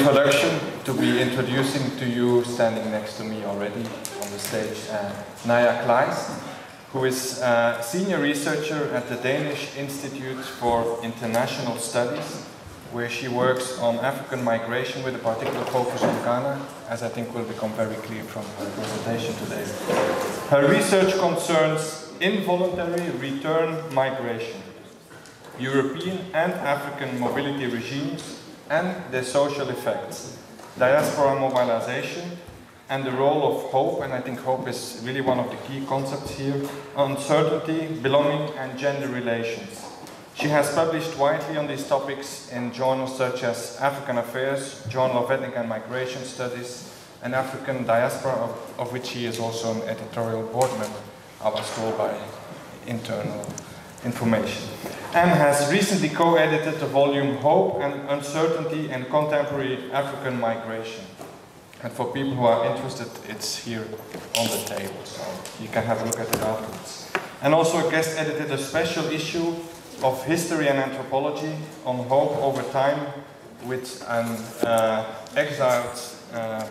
introduction to be introducing to you, standing next to me already on the stage, Naja Kleist, who is a senior researcher at the Danish Institute for International Studies, where she works on African migration with a particular focus on Ghana, as I think will become very clear from her presentation today. Her research concerns involuntary return migration, European and African mobility regimes and their social effects, diaspora mobilization, and the role of hope, and I think hope is really one of the key concepts here, uncertainty, belonging, and gender relations. She has published widely on these topics in journals such as African Affairs, Journal of Ethnic and Migration Studies, and African Diaspora, of which she is also an editorial board member, I was told by internal information, and has recently co-edited the volume Hope and Uncertainty in Contemporary African Migration. And for people who are interested, it's here on the table, so you can have a look at it afterwards. And also guest edited a special issue of History and Anthropology on Hope over Time with an exiled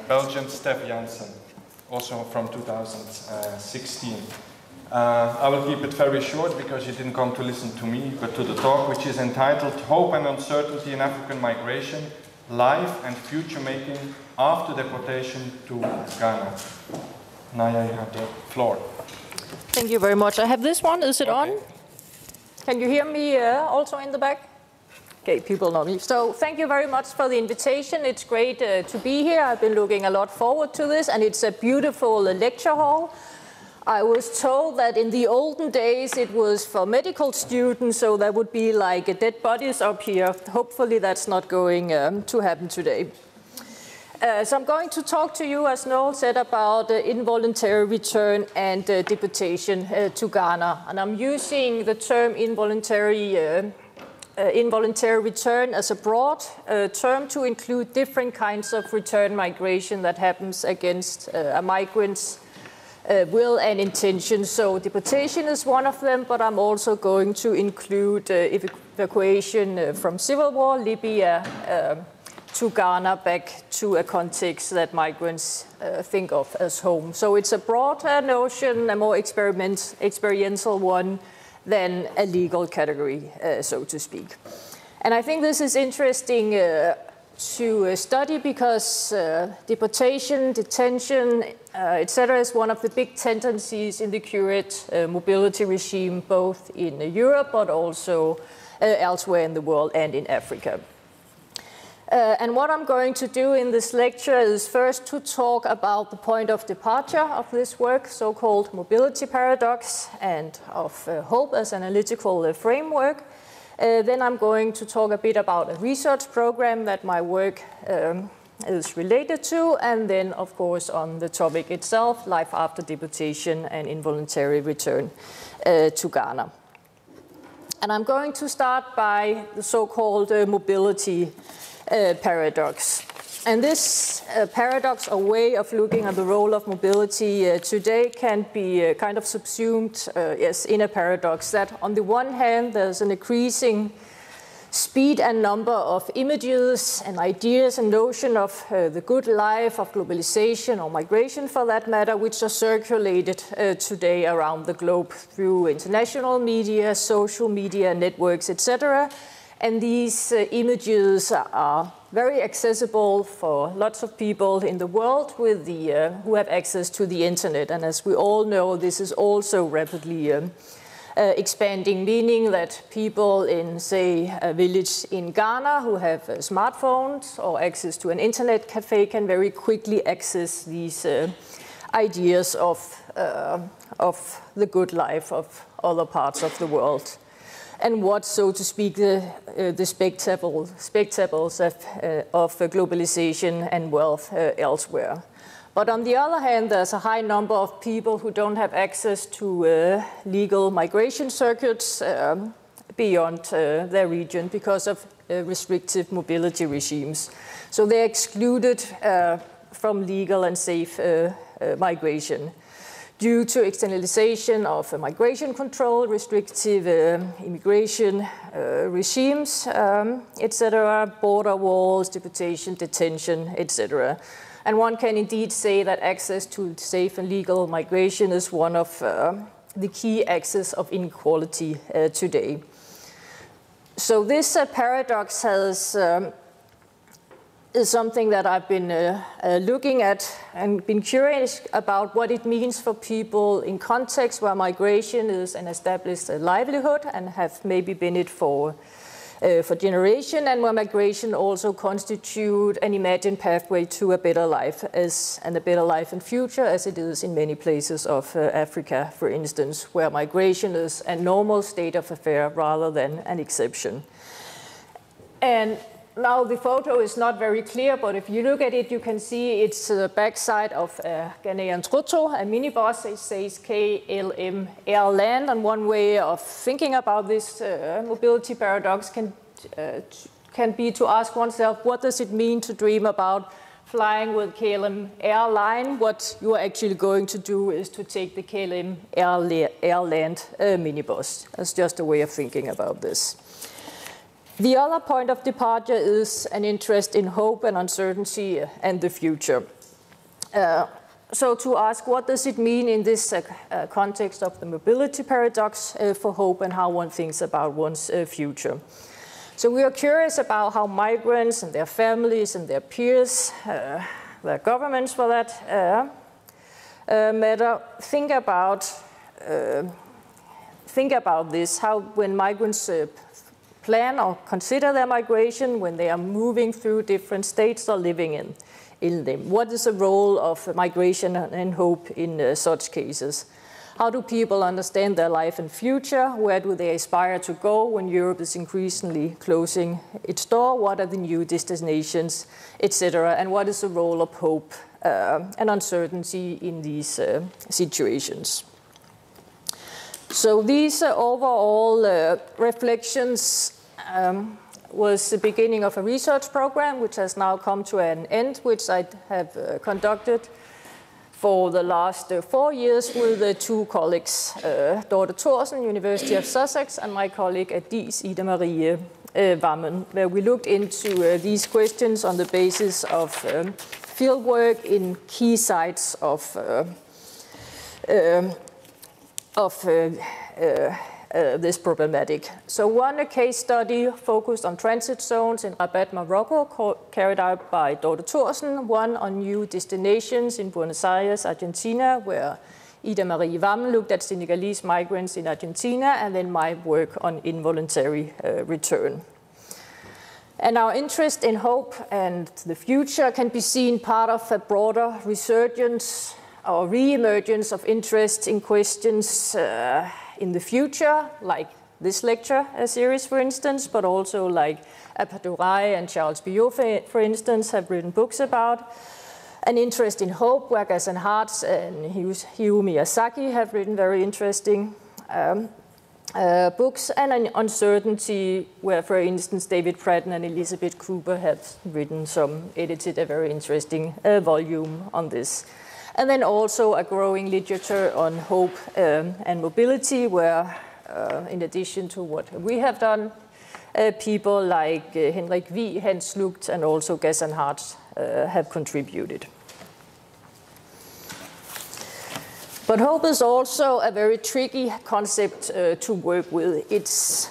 Belgian, Stef Jansen, also from 2016. I will keep it very short because you didn't come to listen to me, but to the talk, which is entitled Hope and Uncertainty in African Migration, Life and Future Making After Deportation to Ghana. Naja, you have the floor. Thank you very much. I have this one. Is it Okay. on? Can you hear me also in the back? Okay, people know me. So thank you very much for the invitation. It's great to be here. I've been looking a lot forward to this, and it's a beautiful lecture hall. I was told that in the olden days it was for medical students, so there would be like dead bodies up here. Hopefully that's not going to happen today. So I'm going to talk to you, as Noel said, about involuntary return and deportation to Ghana. And I'm using the term involuntary return as a broad term to include different kinds of return migration that happens against a migrant's will and intention. So deportation is one of them, but I'm also going to include evacuation from civil war, Libya, to Ghana, back to a context that migrants think of as home. So it's a broader notion, a more experiential one than a legal category, so to speak. And I think this is interesting to study because deportation, detention, etc. is one of the big tendencies in the current mobility regime, both in Europe but also elsewhere in the world and in Africa. And what I'm going to do in this lecture is first to talk about the point of departure of this work, so-called mobility paradox, and of hope as analytical framework. Then I'm going to talk a bit about a research program that my work is related to, and then, of course, on the topic itself, life after deportation and involuntary return to Ghana. And I'm going to start by the so-called mobility paradox. And this paradox, or way of looking at the role of mobility today, can be kind of subsumed in a paradox that on the one hand there's an increasing speed and number of images and ideas and notion of the good life, of globalization or migration for that matter, which are circulated today around the globe through international media, social media, networks, etc. And these images are very accessible for lots of people in the world with who have access to the internet. And as we all know, this is also rapidly expanding, meaning that people in, say, a village in Ghana who have smartphones or access to an internet cafe can very quickly access these ideas of the good life of other parts of the world, and what, so to speak, the spectacles of globalization and wealth elsewhere. But on the other hand, there's a high number of people who don't have access to legal migration circuits beyond their region because of restrictive mobility regimes. So they're excluded from legal and safe migration due to externalization of migration control, restrictive immigration regimes, etc., border walls, deportation, detention, etc. And one can indeed say that access to safe and legal migration is one of the key axes of inequality today. So this paradox is something that I've been looking at and been curious about what it means for people in contexts where migration is an established livelihood and have maybe been it for generation, and where migration also constitute an imagined pathway to a better life and a better life and future, as it is in many places of Africa, for instance, where migration is a normal state of affair rather than an exception. And now the photo is not very clear, but if you look at it, you can see it's the backside of a Ghanaian Trotro, a minibus. It says KLM Airland, and one way of thinking about this mobility paradox can be to ask oneself, what does it mean to dream about flying with KLM Airline? What you are actually going to do is to take the KLM Airland minibus. That's just a way of thinking about this. The other point of departure is an interest in hope and uncertainty and the future. So to ask, what does it mean in this context of the mobility paradox for hope and how one thinks about one's future? So we are curious about how migrants and their families and their peers, their governments for that matter, think about this, how when migrants plan or consider their migration, when they are moving through different states or living in them. What is the role of migration and hope in such cases? How do people understand their life and future? Where do they aspire to go when Europe is increasingly closing its door? What are the new destinations, etc.? And what is the role of hope and uncertainty in these situations? So these overall reflections was the beginning of a research program, which has now come to an end, which I have conducted for the last 4 years with two colleagues, Dorte Thorsen, University of Sussex, and my colleague at DIIS, Ida Marie Wammen, where we looked into these questions on the basis of fieldwork in key sites of this problematic. So one case study focused on transit zones in Rabat, Morocco, carried out by Dorte Thorsen, one on new destinations in Buenos Aires, Argentina, where Ida Marie Wammen looked at Senegalese migrants in Argentina, and then my work on involuntary return. And our interest in hope and the future can be seen part of a broader resurgence or re-emergence of interest in questions in the future, like this lecture series, for instance, but also like Appadurai and Charles Biot, for instance, have written books about. An interest in hope, where Ghassan Hart and Hayao Miyazaki have written very interesting books, and an uncertainty, where, for instance, David Pratton and Elizabeth Cooper have edited a very interesting volume on this. And then also a growing literature on hope and mobility, where, in addition to what we have done, people like Henrik Vig, Hans Lugt, and also Ghassan Hart have contributed. But hope is also a very tricky concept to work with. It's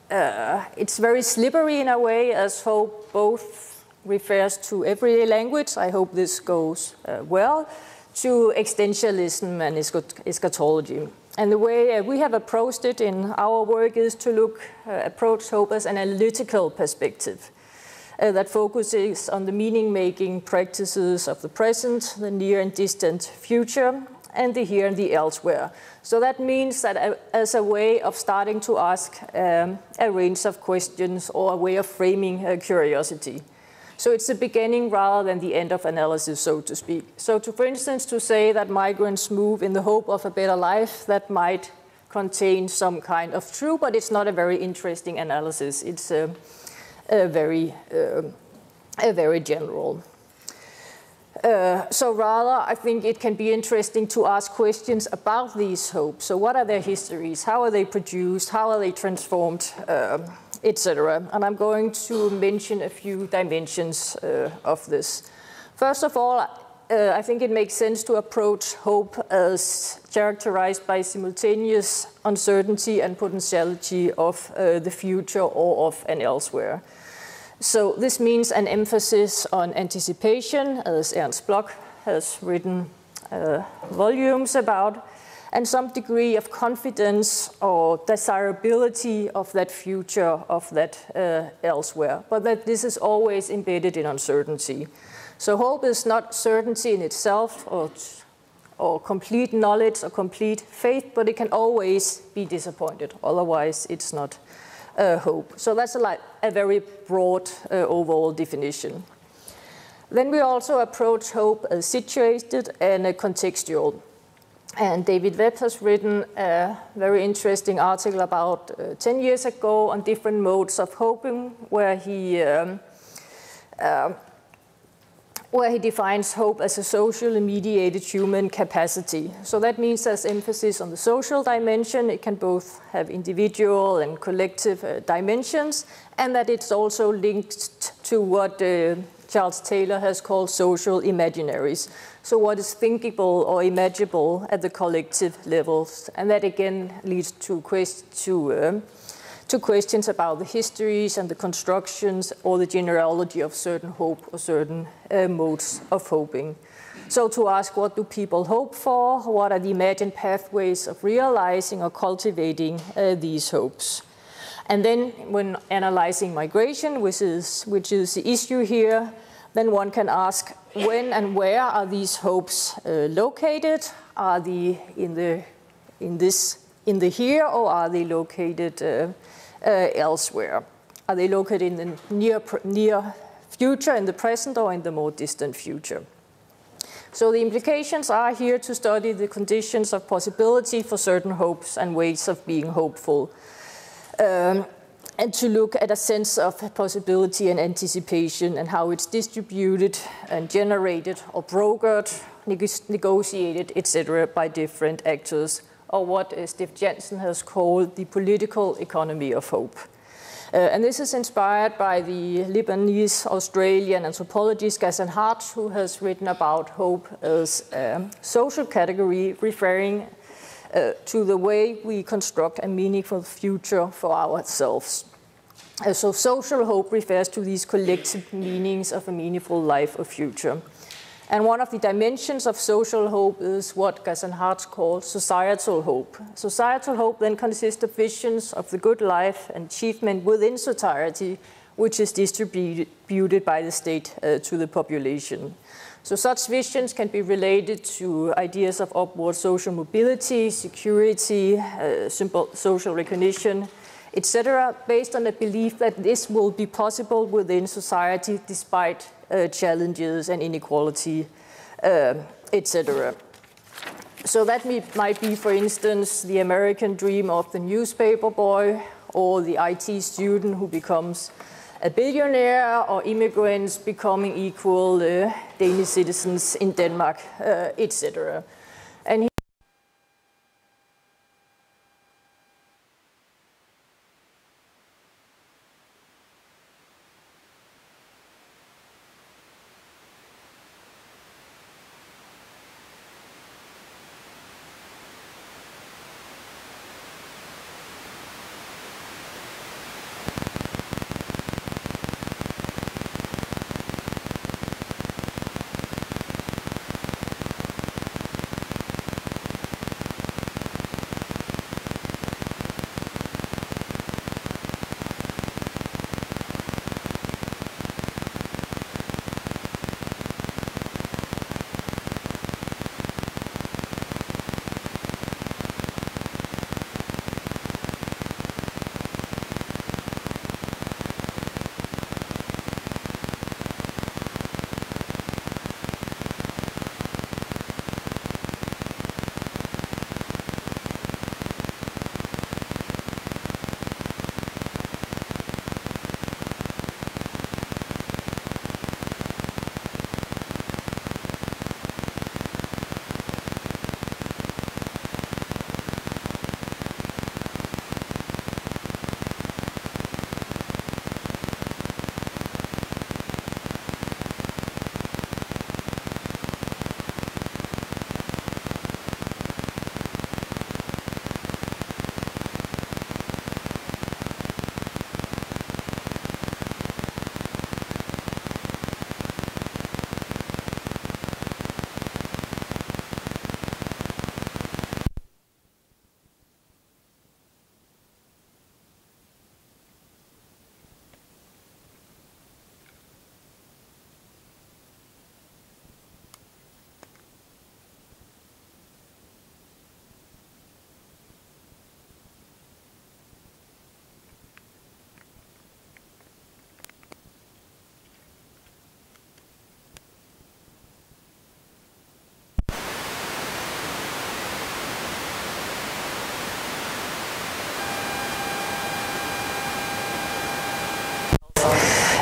very slippery in a way, as hope both refers to everyday language. I hope this goes well, to existentialism and eschatology. And the way we have approached it in our work is to approach hope as an analytical perspective that focuses on the meaning-making practices of the present, the near and distant future, and the here and the elsewhere. So that means that as a way of starting to ask a range of questions, or a way of framing curiosity. So it's the beginning rather than the end of analysis, so to speak. So for instance, to say that migrants move in the hope of a better life, that might contain some kind of truth, but it's not a very interesting analysis. It's a very general. So rather, I think it can be interesting to ask questions about these hopes. So what are their histories? How are they produced? How are they transformed? Etc. And I'm going to mention a few dimensions of this. First of all, I think it makes sense to approach hope as characterized by simultaneous uncertainty and potentiality of the future or of an elsewhere. So this means an emphasis on anticipation, as Ernst Bloch has written volumes about, and some degree of confidence or desirability of that future, of that elsewhere, but that this is always embedded in uncertainty. So hope is not certainty in itself or complete knowledge or complete faith, but it can always be disappointed. Otherwise, it's not hope. So that's a very broad overall definition. Then we also approach hope as situated and contextual. And David Webb has written a very interesting article about 10 years ago on different modes of hoping, where he defines hope as a socially mediated human capacity. So that means there's emphasis on the social dimension. It can both have individual and collective dimensions, and that it's also linked to what Charles Taylor has called social imaginaries. So what is thinkable or imaginable at the collective levels. And that again leads to questions about the histories and the constructions or the genealogy of certain hope or certain modes of hoping. So to ask, what do people hope for? What are the imagined pathways of realizing or cultivating these hopes? And then when analyzing migration, which is the issue here, then one can ask, when and where are these hopes located? Are they in the here, or are they located elsewhere? Are they located in the near future, in the present, or in the more distant future? So the implications are here to study the conditions of possibility for certain hopes and ways of being hopeful, and to look at a sense of possibility and anticipation and how it's distributed and generated or brokered, negotiated, etc. by different actors, or what Steph Jensen has called the political economy of hope. And this is inspired by the Lebanese-Australian anthropologist Ghassan Hart, who has written about hope as a social category referring to the way we construct a meaningful future for ourselves. So social hope refers to these collective meanings of a meaningful life or future. And one of the dimensions of social hope is what Ghassan Hart calls societal hope. Societal hope then consists of visions of the good life and achievement within society, which is distributed by the state to the population. So such visions can be related to ideas of upward social mobility, security, simple social recognition, etc., based on the belief that this will be possible within society despite challenges and inequality, etc. So that might be, for instance, the American dream of the newspaper boy, or the IT student who becomes a billionaire, or immigrants becoming equal Danish citizens in Denmark, etc. And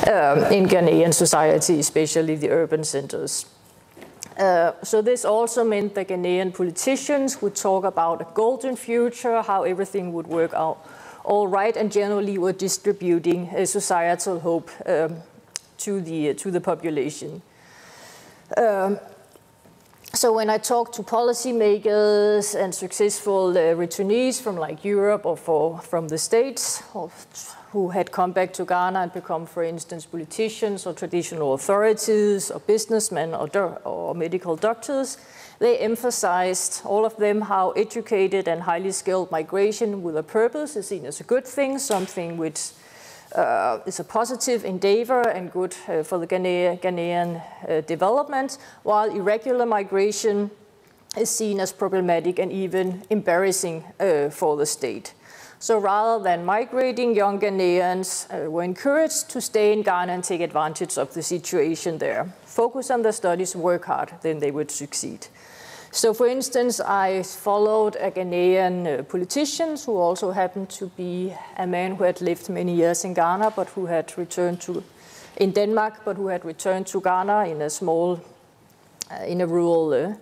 in Ghanaian society, especially the urban centers. So this also meant that Ghanaian politicians would talk about a golden future, how everything would work out all right, and generally were distributing a societal hope to the population. So when I talked to policymakers and successful returnees from like Europe or from the States, who had come back to Ghana and become, for instance, politicians or traditional authorities or businessmen or medical doctors, they emphasized, all of them, how educated and highly skilled migration with a purpose is seen as a good thing, something which is a positive endeavor and good for the Ghanaian development, while irregular migration is seen as problematic and even embarrassing for the state. So rather than migrating, young Ghanaians were encouraged to stay in Ghana and take advantage of the situation there. Focus on their studies, work hard, then they would succeed. So for instance, I followed a Ghanaian politician who also happened to be a man who had lived many years in Ghana, but who had returned in Denmark, but who had returned to Ghana in a small, in a rural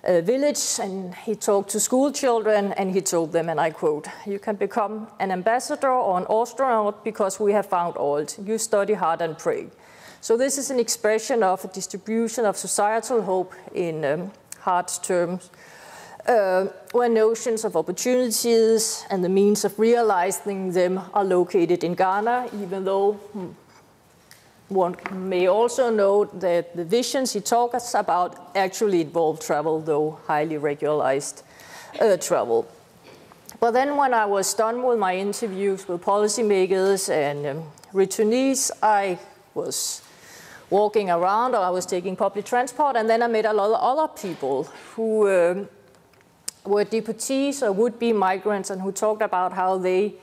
village, and he talked to school children and he told them, and I quote, "You can become an ambassador or an astronaut because we have found oil. You study hard and pray." So this is an expression of a distribution of societal hope in hard terms, where notions of opportunities and the means of realizing them are located in Ghana, even though one may also note that the visions he talks about actually involve travel, though highly regularized travel. But then when I was done with my interviews with policymakers and returnees, I was walking around, or I was taking public transport, and then I met a lot of other people who were deportees or would-be migrants, and who talked about how they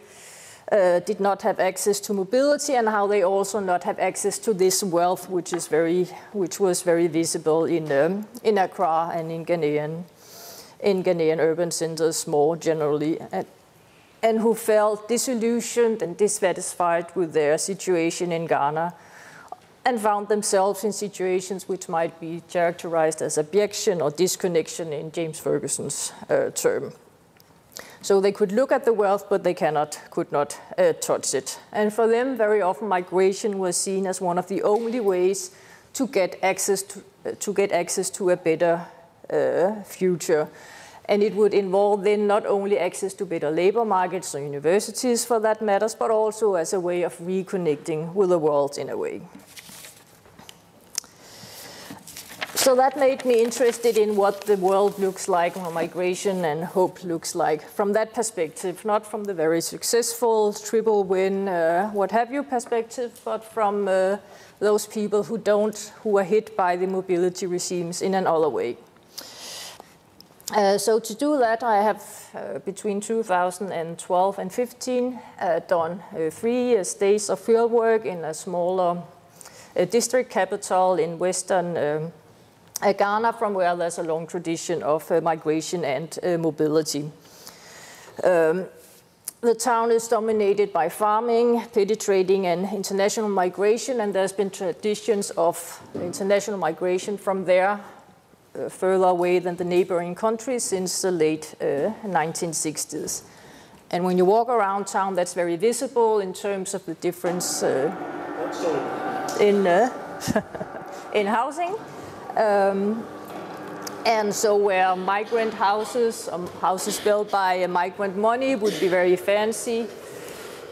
did not have access to mobility and how they also not have access to this wealth, which was very visible in Accra and in Ghanaian urban centers more generally, and who felt disillusioned and dissatisfied with their situation in Ghana, and found themselves in situations which might be characterized as abjection or disconnection in James Ferguson's term. So they could look at the wealth, but they could not touch it. And for them, very often migration was seen as one of the only ways to get access to a better future. And it would involve then not only access to better labor markets or universities for that matters, but also as a way of reconnecting with the world in a way. So that made me interested in what the world looks like, or migration and hope looks like from that perspective, not from the very successful triple win, what have you perspective, but from those people who are hit by the mobility regimes in another way. So to do that, I have between 2012 and 2015 done 3 days of fieldwork in a smaller district capital in western Ghana, from where there's a long tradition of migration and mobility. The town is dominated by farming, petty trading, and international migration, and there's been traditions of international migration from there further away than the neighboring countries since the late 1960s. And when you walk around town, that's very visible in terms of the difference in housing. And so where migrant houses, houses built by migrant money would be very fancy,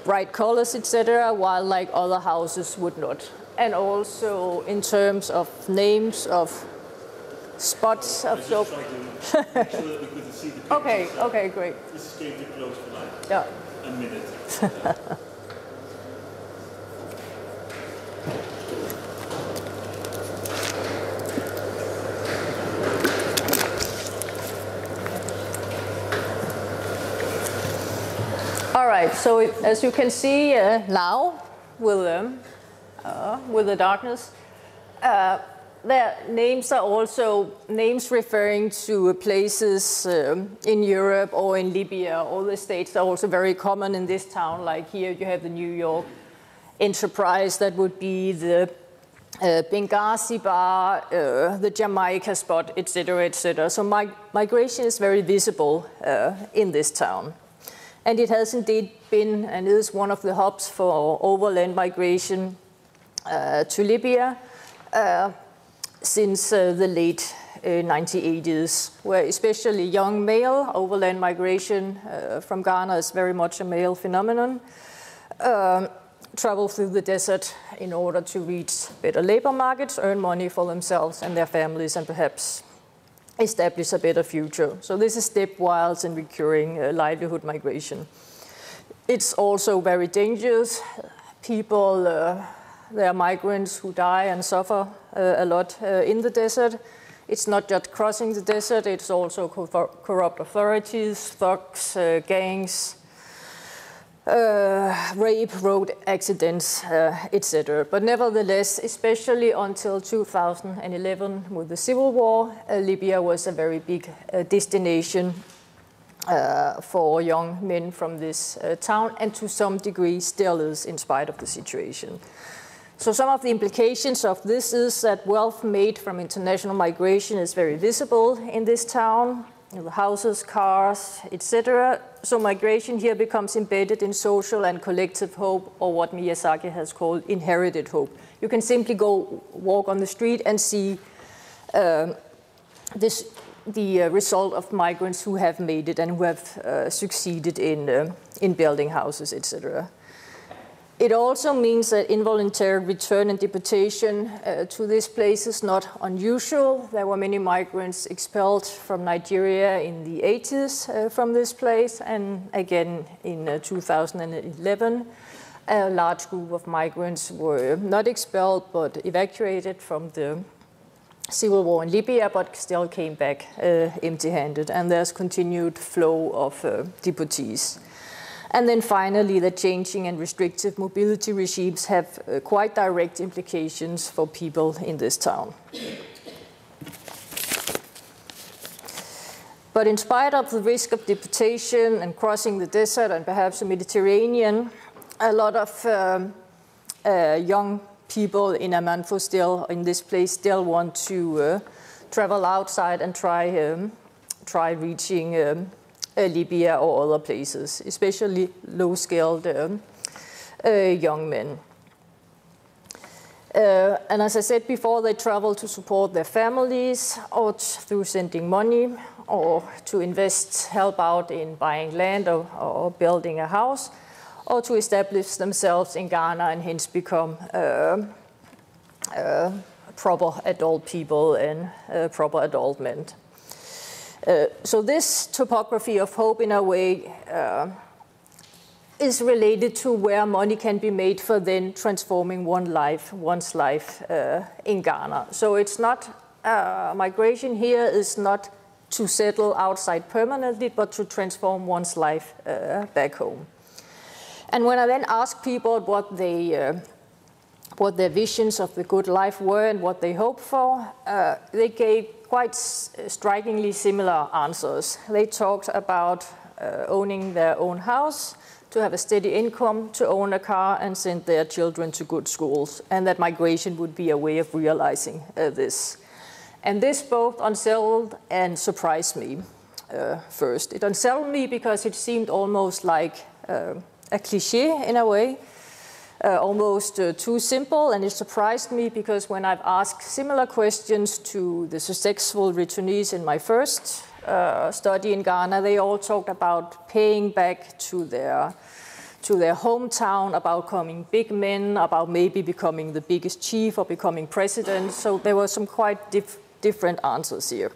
bright colors, etc., while like other houses would not. And also in terms of names of spots of soap. Okay, great. This is getting too close to like yeah. a minute. All right, so as you can see now with the darkness, their names are also names referring to places in Europe or in Libya. All the states are also very common in this town. Like here you have the New York enterprise that would be the Benghazi bar, the Jamaica spot, etc., etc. So migration is very visible in this town. And it has indeed been and is one of the hubs for overland migration to Libya since the late 1980s, where especially young male overland migration from Ghana is very much a male phenomenon. Travel through the desert in order to reach better labor markets, earn money for themselves and their families, and perhaps establish a better future. So this is stepwise and recurring livelihood migration. It's also very dangerous. People, there are migrants who die and suffer a lot in the desert. It's not just crossing the desert, it's also corrupt authorities, thugs, gangs, rape, road accidents, etc. But nevertheless, especially until 2011 with the civil war, Libya was a very big destination for young men from this town, and to some degree still is in spite of the situation. So some of the implications of this is that wealth made from international migration is very visible in this town. The houses, cars, etc. So migration here becomes embedded in social and collective hope, or what Miyazaki has called inherited hope. You can simply go walk on the street and see the result of migrants who have made it and who have succeeded in building houses, etc. It also means that involuntary return and deportation to this place is not unusual. There were many migrants expelled from Nigeria in the 80s from this place, and again in 2011, a large group of migrants were not expelled but evacuated from the civil war in Libya, but still came back empty-handed, and there's continued flow of deportees. And then finally, the changing and restrictive mobility regimes have quite direct implications for people in this town. But in spite of the risk of deportation and crossing the desert and perhaps the Mediterranean, a lot of young people in Amanfo still, in this place, still want to travel outside and try reaching Libya or other places, especially low-skilled young men. And as I said before, they travel to support their families, or through sending money, or to invest, help out in buying land or building a house, or to establish themselves in Ghana and hence become proper adult people and proper adult men. So this topography of hope, in a way, is related to where money can be made for then transforming one's life in Ghana. So it's not, migration here is not to settle outside permanently, but to transform one's life back home. And when I then ask people what their visions of the good life were and what they hoped for, they gave quite strikingly similar answers. They talked about owning their own house, to have a steady income, to own a car, and send their children to good schools, and that migration would be a way of realizing this. And this both unsettled and surprised me first. It unsettled me because it seemed almost like a cliché in a way, almost too simple, and it surprised me because when I've asked similar questions to the successful returnees in my first study in Ghana, they all talked about paying back to their hometown, about becoming big men, about maybe becoming the biggest chief or becoming president. So there were some quite different answers here.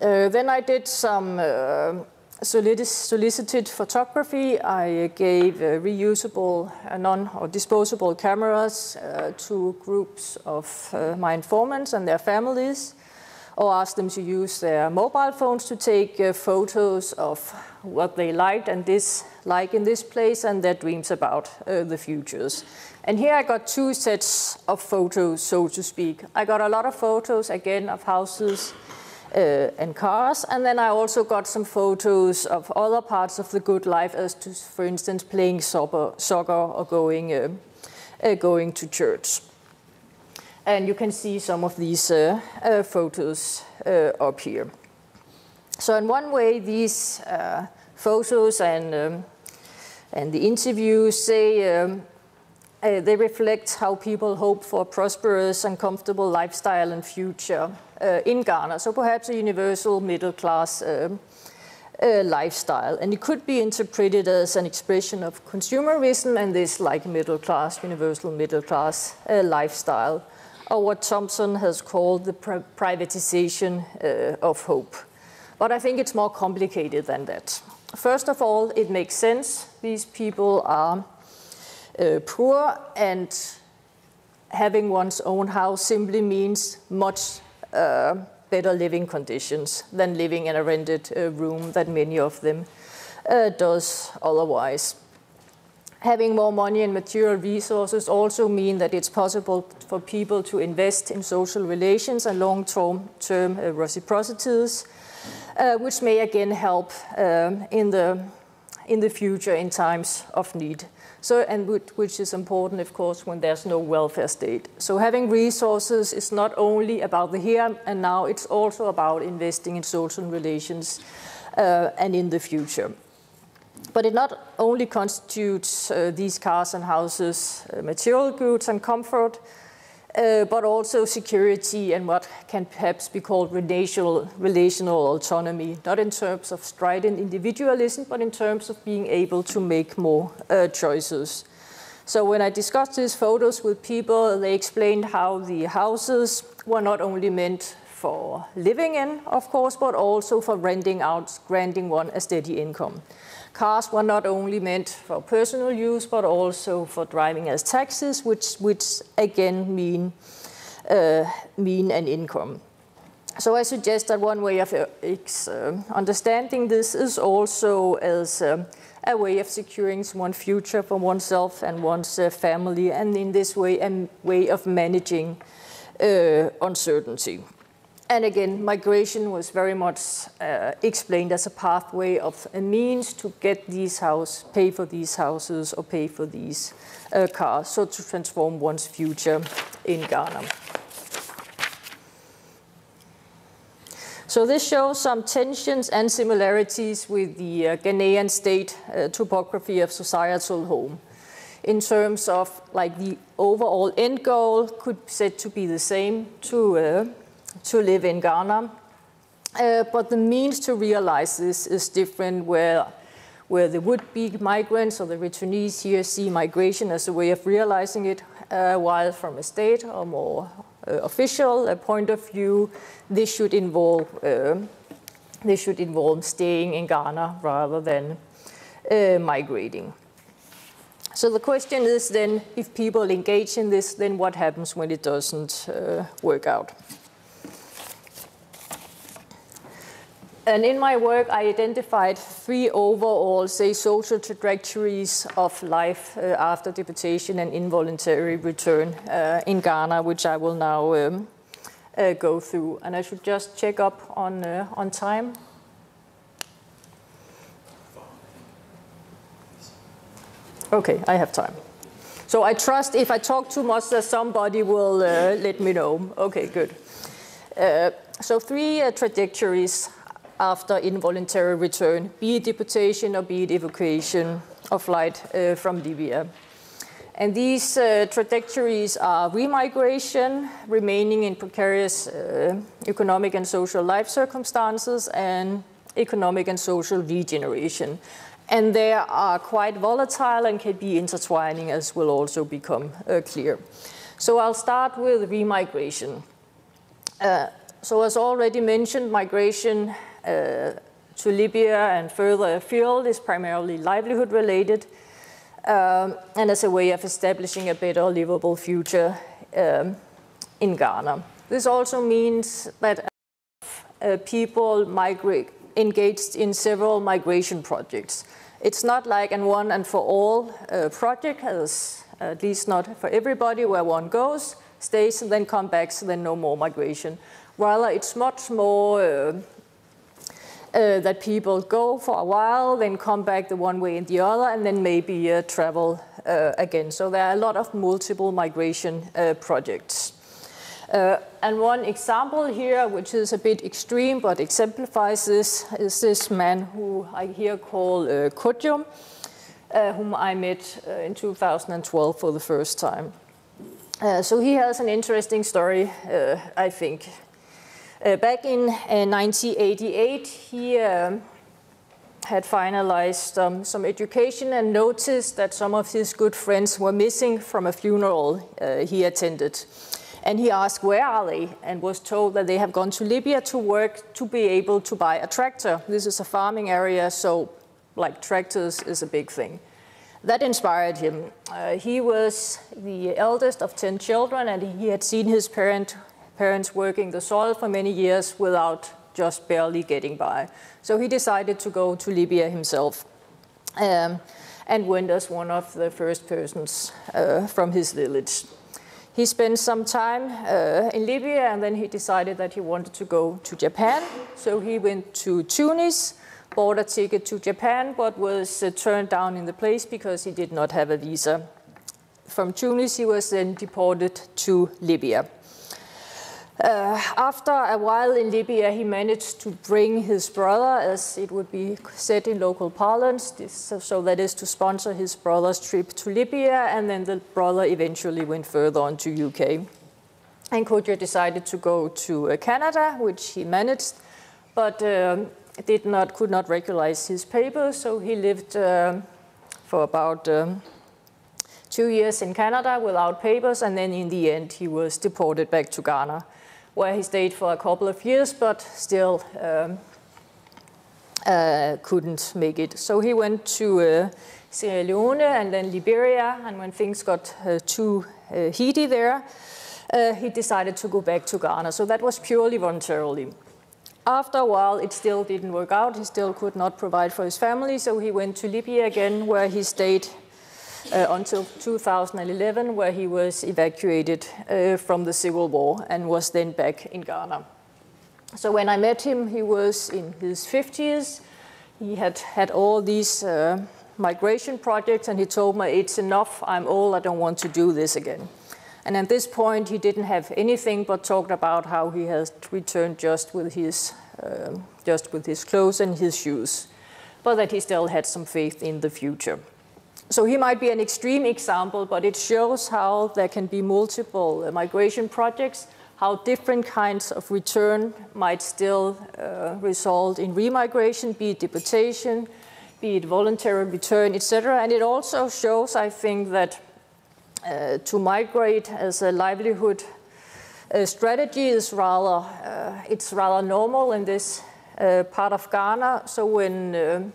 Then I did some solicited photography. I gave reusable or disposable cameras to groups of my informants and their families, or asked them to use their mobile phones to take photos of what they liked and dislike in this place and their dreams about the futures. And here I got two sets of photos, so to speak. I got a lot of photos, again, of houses and cars. And then I also got some photos of other parts of the good life, as to, for instance, playing soccer or going to church. And you can see some of these photos up here. So in one way, these photos and the interviews they reflect how people hope for a prosperous and comfortable lifestyle and future in Ghana. So perhaps a universal middle-class lifestyle. And it could be interpreted as an expression of consumerism and this like middle-class, universal middle-class lifestyle, or what Thompson has called the privatization of hope. But I think it's more complicated than that. First of all, it makes sense. These people are poor, and having one's own house simply means much better living conditions than living in a rented room that many of them does otherwise. Having more money and material resources also mean that it's possible for people to invest in social relations and long-term reciprocities, which may again help in the future in times of need. So, and which is important, of course, when there's no welfare state. So having resources is not only about the here and now, it's also about investing in social relations and in the future. But it not only constitutes these cars and houses, material goods and comfort, but also security and what can perhaps be called relational autonomy, not in terms of strident individualism, but in terms of being able to make more choices. So when I discussed these photos with people, they explained how the houses were not only meant for living in, of course, but also for renting out, granting one a steady income. Cars were not only meant for personal use, but also for driving as taxis, which again mean an income. So I suggest that one way of understanding this is also as a way of securing one's future for oneself and one's family, and in this way, a way of managing uncertainty. And again, migration was very much explained as a pathway of a means to get these houses, pay for these houses, or pay for these cars, so to transform one's future in Ghana. So this shows some tensions and similarities with the Ghanaian state topography of societal home. In terms of like the overall end goal could be said to be the same to live in Ghana, but the means to realize this is different, where the would-be migrants or the returnees here see migration as a way of realizing it, while from a state or more official point of view, this should involve staying in Ghana rather than migrating. So the question is then, if people engage in this, then what happens when it doesn't work out? And in my work, I identified 3 overall, say, social trajectories of life after deportation and involuntary return in Ghana, which I will now go through. And I should just check up on time. Okay, I have time. So I trust if I talk too much that somebody will let me know. Okay, good. So 3 trajectories after involuntary return, be it deportation or be it evacuation or flight from Libya. And these trajectories are remigration, remaining in precarious economic and social life circumstances, and economic and social regeneration. And they are quite volatile and can be intertwining, as will also become clear. So I'll start with remigration. So as already mentioned, migration to Libya and further afield is primarily livelihood related, and as a way of establishing a better livable future in Ghana. This also means that people engaged in several migration projects. It's not like a one and for all project, at least not for everybody, where one goes, stays, and then comes back, so then no more migration. Rather, it's much more that people go for a while, then come back the one way and the other, and then maybe travel again. So there are a lot of multiple migration projects. And one example here, which is a bit extreme but exemplifies this, is this man who I here call Kodjo, whom I met in 2012 for the first time. So he has an interesting story, I think. Back in 1988, he had finalized some education and noticed that some of his good friends were missing from a funeral he attended. And he asked, where are they? And was told that they have gone to Libya to work to be able to buy a tractor. This is a farming area, so like tractors is a big thing. That inspired him. He was the eldest of 10 children, and he had seen his parents working the soil for many years without just barely getting by. So he decided to go to Libya himself and went as one of the first persons from his village. He spent some time in Libya, and then he decided that he wanted to go to Japan. So he went to Tunis, bought a ticket to Japan, but was turned down in the place because he did not have a visa. From Tunis, he was then deported to Libya. After a while in Libya, he managed to bring his brother, as it would be said in local parlance, so that is to sponsor his brother's trip to Libya, and then the brother eventually went further on to UK. And Kodjo decided to go to Canada, which he managed, but could not regularize his papers, so he lived for about 2 years in Canada without papers, and then in the end he was deported back to Ghana, where he stayed for a couple of years, but still couldn't make it. So he went to Sierra Leone and then Liberia, and when things got too heaty there, he decided to go back to Ghana. So that was purely voluntarily. After a while, it still didn't work out. He still could not provide for his family, so he went to Libya again, where he stayed until 2011, where he was evacuated from the civil war and was then back in Ghana. So when I met him, he was in his 50s. He had had all these migration projects, and he told me, it's enough, I'm old, I don't want to do this again. And at this point, he didn't have anything but talked about how he has returned just with his clothes and his shoes, but that he still had some faith in the future. So he might be an extreme example, but it shows how there can be multiple migration projects, how different kinds of return might still result in remigration, be it deportation, be it voluntary return, etc. And it also shows, I think, that to migrate as a livelihood strategy is it's rather normal in this part of Ghana. So when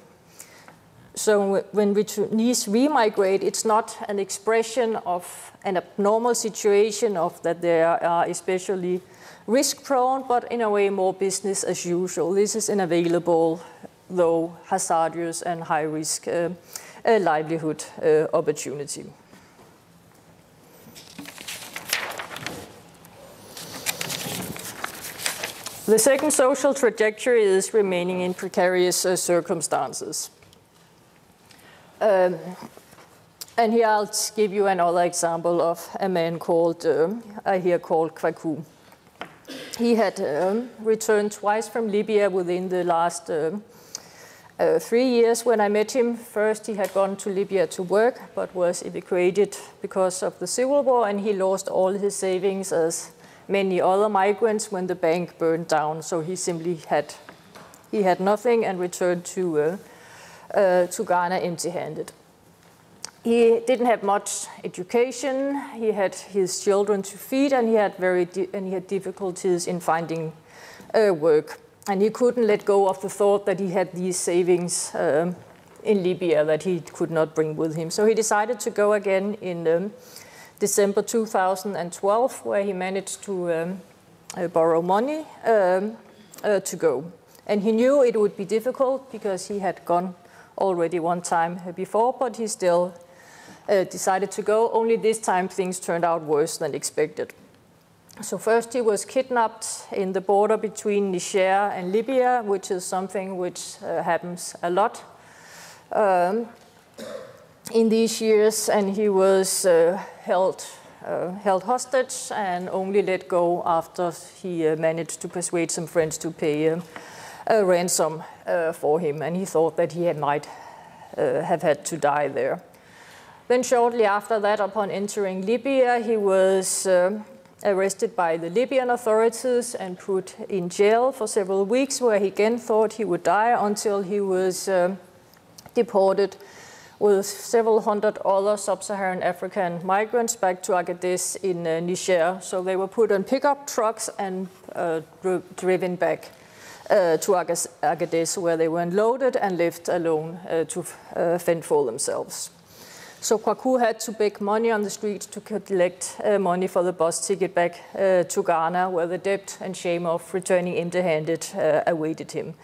returnees remigrate, it's not an expression of an abnormal situation of that they are especially risk-prone, but in a way more business as usual. This is an available, though hazardous and high-risk livelihood opportunity. The second social trajectory is remaining in precarious circumstances. And here I'll give you another example of a man called, called Kwaku. He had returned twice from Libya within the last 3 years when I met him. First, he had gone to Libya to work, but was evacuated because of the civil war, and he lost all his savings as many other migrants when the bank burned down. So he simply had nothing and returned to Ghana empty-handed. He didn't have much education. He had his children to feed, and he had difficulties in finding work. And he couldn't let go of the thought that he had these savings in Libya that he could not bring with him. So he decided to go again in December 2012, where he managed to borrow money to go. And he knew it would be difficult because he had gone already one time before, but he still decided to go. Only this time things turned out worse than expected. So first he was kidnapped in the border between Niger and Libya, which is something which happens a lot in these years, and he was held hostage and only let go after he managed to persuade some friends to pay a ransom for him, and he thought that he might have had to die there. Then shortly after that, upon entering Libya, he was arrested by the Libyan authorities and put in jail for several weeks, where he again thought he would die, until he was deported with several hundred other sub-Saharan African migrants back to Agadez in Niger. So they were put on pickup trucks and driven back to Agadez, where they were unloaded and left alone to fend for themselves. So Kwaku had to beg money on the street to collect money for the bus ticket back to Ghana, where the debt and shame of returning empty-handed awaited him.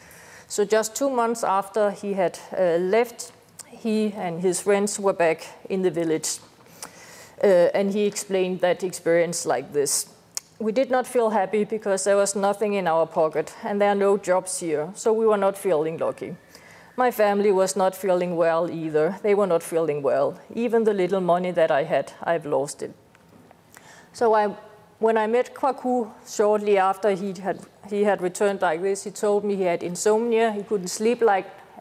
So just 2 months after he had left, he and his friends were back in the village. And he explained that experience like this. We did not feel happy because there was nothing in our pocket and there are no jobs here, so we were not feeling lucky. My family was not feeling well either. They were not feeling well. Even the little money that I had, I've lost it. So when I met Kwaku shortly after he had returned like this, he told me he had insomnia. He couldn't sleep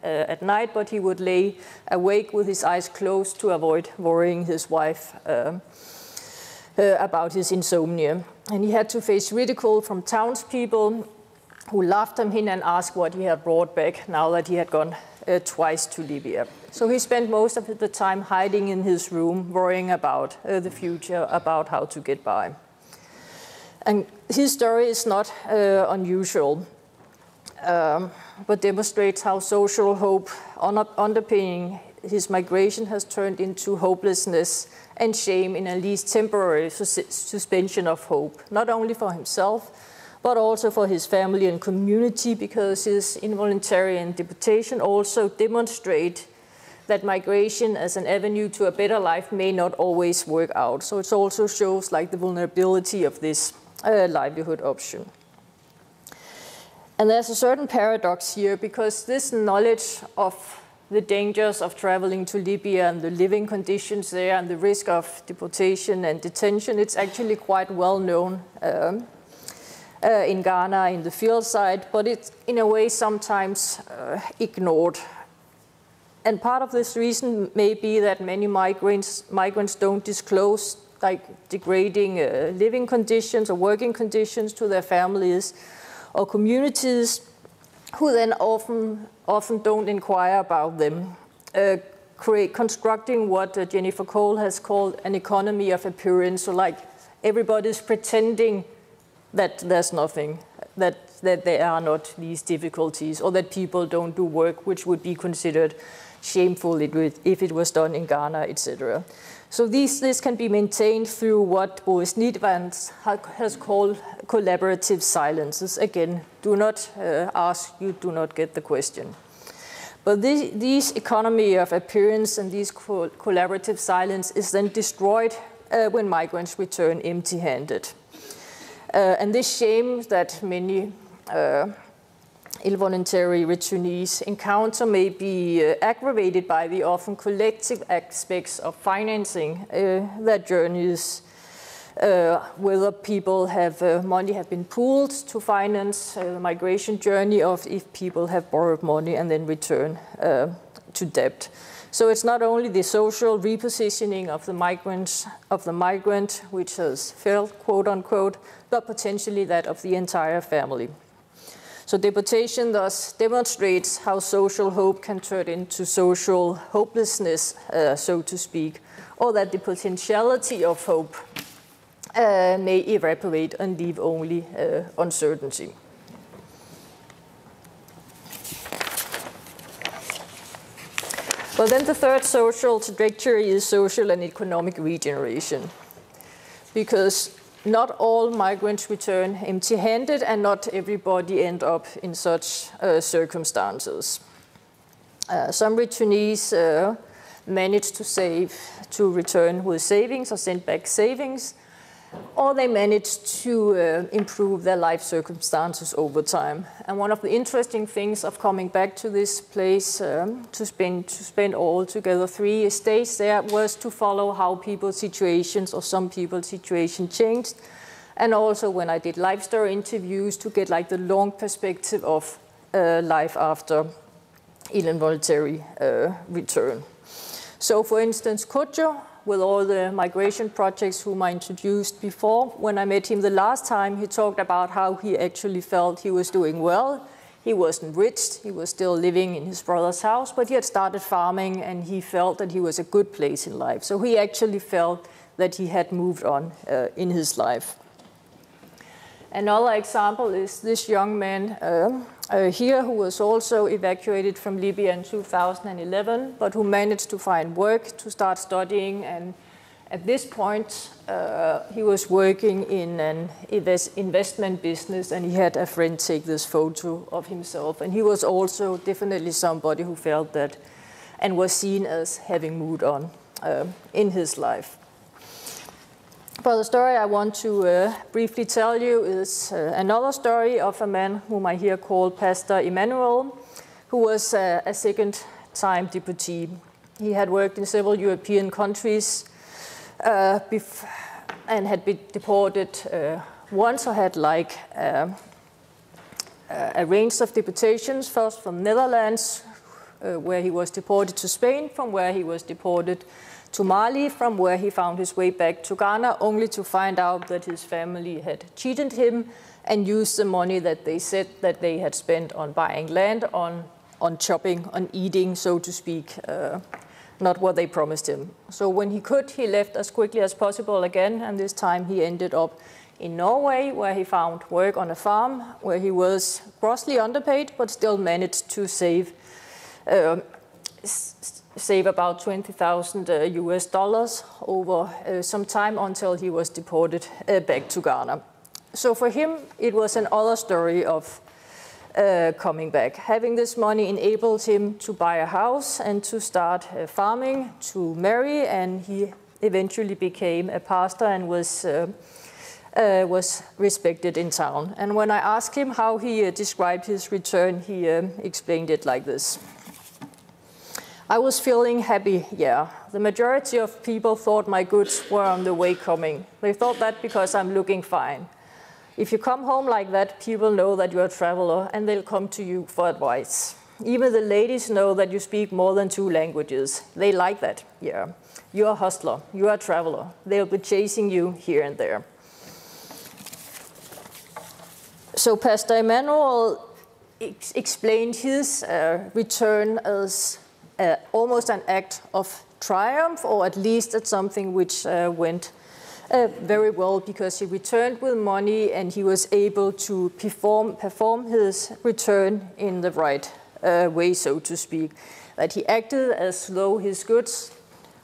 at night, but he would lay awake with his eyes closed to avoid worrying his wife about his insomnia. And he had to face ridicule from townspeople who laughed at him and asked what he had brought back now that he had gone twice to Libya. So he spent most of the time hiding in his room, worrying about the future, about how to get by. And his story is not unusual, but demonstrates how social hope underpinning his migration has turned into hopelessness and shame in at least temporary suspension of hope, not only for himself, but also for his family and community, because his involuntary deportation also demonstrate that migration as an avenue to a better life may not always work out. So it also shows like the vulnerability of this livelihood option. And there's a certain paradox here, because this knowledge of the dangers of traveling to Libya and the living conditions there and the risk of deportation and detention, it's actually quite well known in Ghana, in the field side, but it's in a way sometimes ignored. And part of this reason may be that many migrants don't disclose like degrading living conditions or working conditions to their families or communities, who then often don't inquire about them, constructing what Jennifer Cole has called an economy of appearance. So like everybody's pretending that there's nothing, that there are not these difficulties, or that people don't do work which would be considered shameful if it was done in Ghana, etc. So this can be maintained through what Boris Niedvans has called collaborative silences. Again, do not ask, you do not get the question. But these economy of appearance and these collaborative silence is then destroyed when migrants return empty-handed. And this shame that many involuntary returnees encounter may be aggravated by the often collective aspects of financing their journeys, whether people have money have been pooled to finance the migration journey, or if people have borrowed money and then return to debt. So it's not only the social repositioning of the migrant which has failed, quote unquote, but potentially that of the entire family. So deportation thus demonstrates how social hope can turn into social hopelessness, so to speak, or that the potentiality of hope may evaporate and leave only uncertainty. Well, then the third social trajectory is social and economic regeneration, because not all migrants return empty-handed, and not everybody end up in such circumstances. Some returnees manage to return with savings or send back savings, or they managed to improve their life circumstances over time. And one of the interesting things of coming back to this place to spend all together 3 days there was to follow how people's situations or some people's situation changed. And also when I did life story interviews to get like the long perspective of life after involuntary return. So for instance, Kodjo, with all the migration projects whom I introduced before, when I met him the last time, he talked about how he actually felt he was doing well. He wasn't rich, he was still living in his brother's house, but he had started farming and he felt that he was a good place in life. So he actually felt that he had moved on in his life. Another example is this young man here who was also evacuated from Libya in 2011, but who managed to find work, to start studying, and at this point he was working in an investment business, and he had a friend take this photo of himself, and he was also definitely somebody who felt that and was seen as having moved on in his life. But the story I want to briefly tell you is another story of a man whom I here call Pastor Emmanuel, who was a second-time deputy. He had worked in several European countries and had been deported once, or had like a range of deportations, first from Netherlands, where he was deported to Spain, from where he was deported to Mali, from where he found his way back to Ghana, only to find out that his family had cheated him and used the money that they said that they had spent on buying land, on shopping, on eating, so to speak, not what they promised him. So when he could, he left as quickly as possible again, and this time he ended up in Norway, where he found work on a farm, where he was grossly underpaid, but still managed to save about $20,000 over some time until he was deported back to Ghana. So for him, it was another story of coming back. Having this money enabled him to buy a house and to start farming, to marry, and he eventually became a pastor and was respected in town. And when I asked him how he described his return, he explained it like this. I was feeling happy, yeah. The majority of people thought my goods were on the way coming. They thought that because I'm looking fine. If you come home like that, people know that you're a traveler and they'll come to you for advice. Even the ladies know that you speak more than 2 languages. They like that, yeah. You're a hustler, you're a traveler. They'll be chasing you here and there. So Pastor Emmanuel explained his return as almost an act of triumph, or at least at something which went very well, because he returned with money and he was able to perform his return in the right way, so to speak. That he acted as though his goods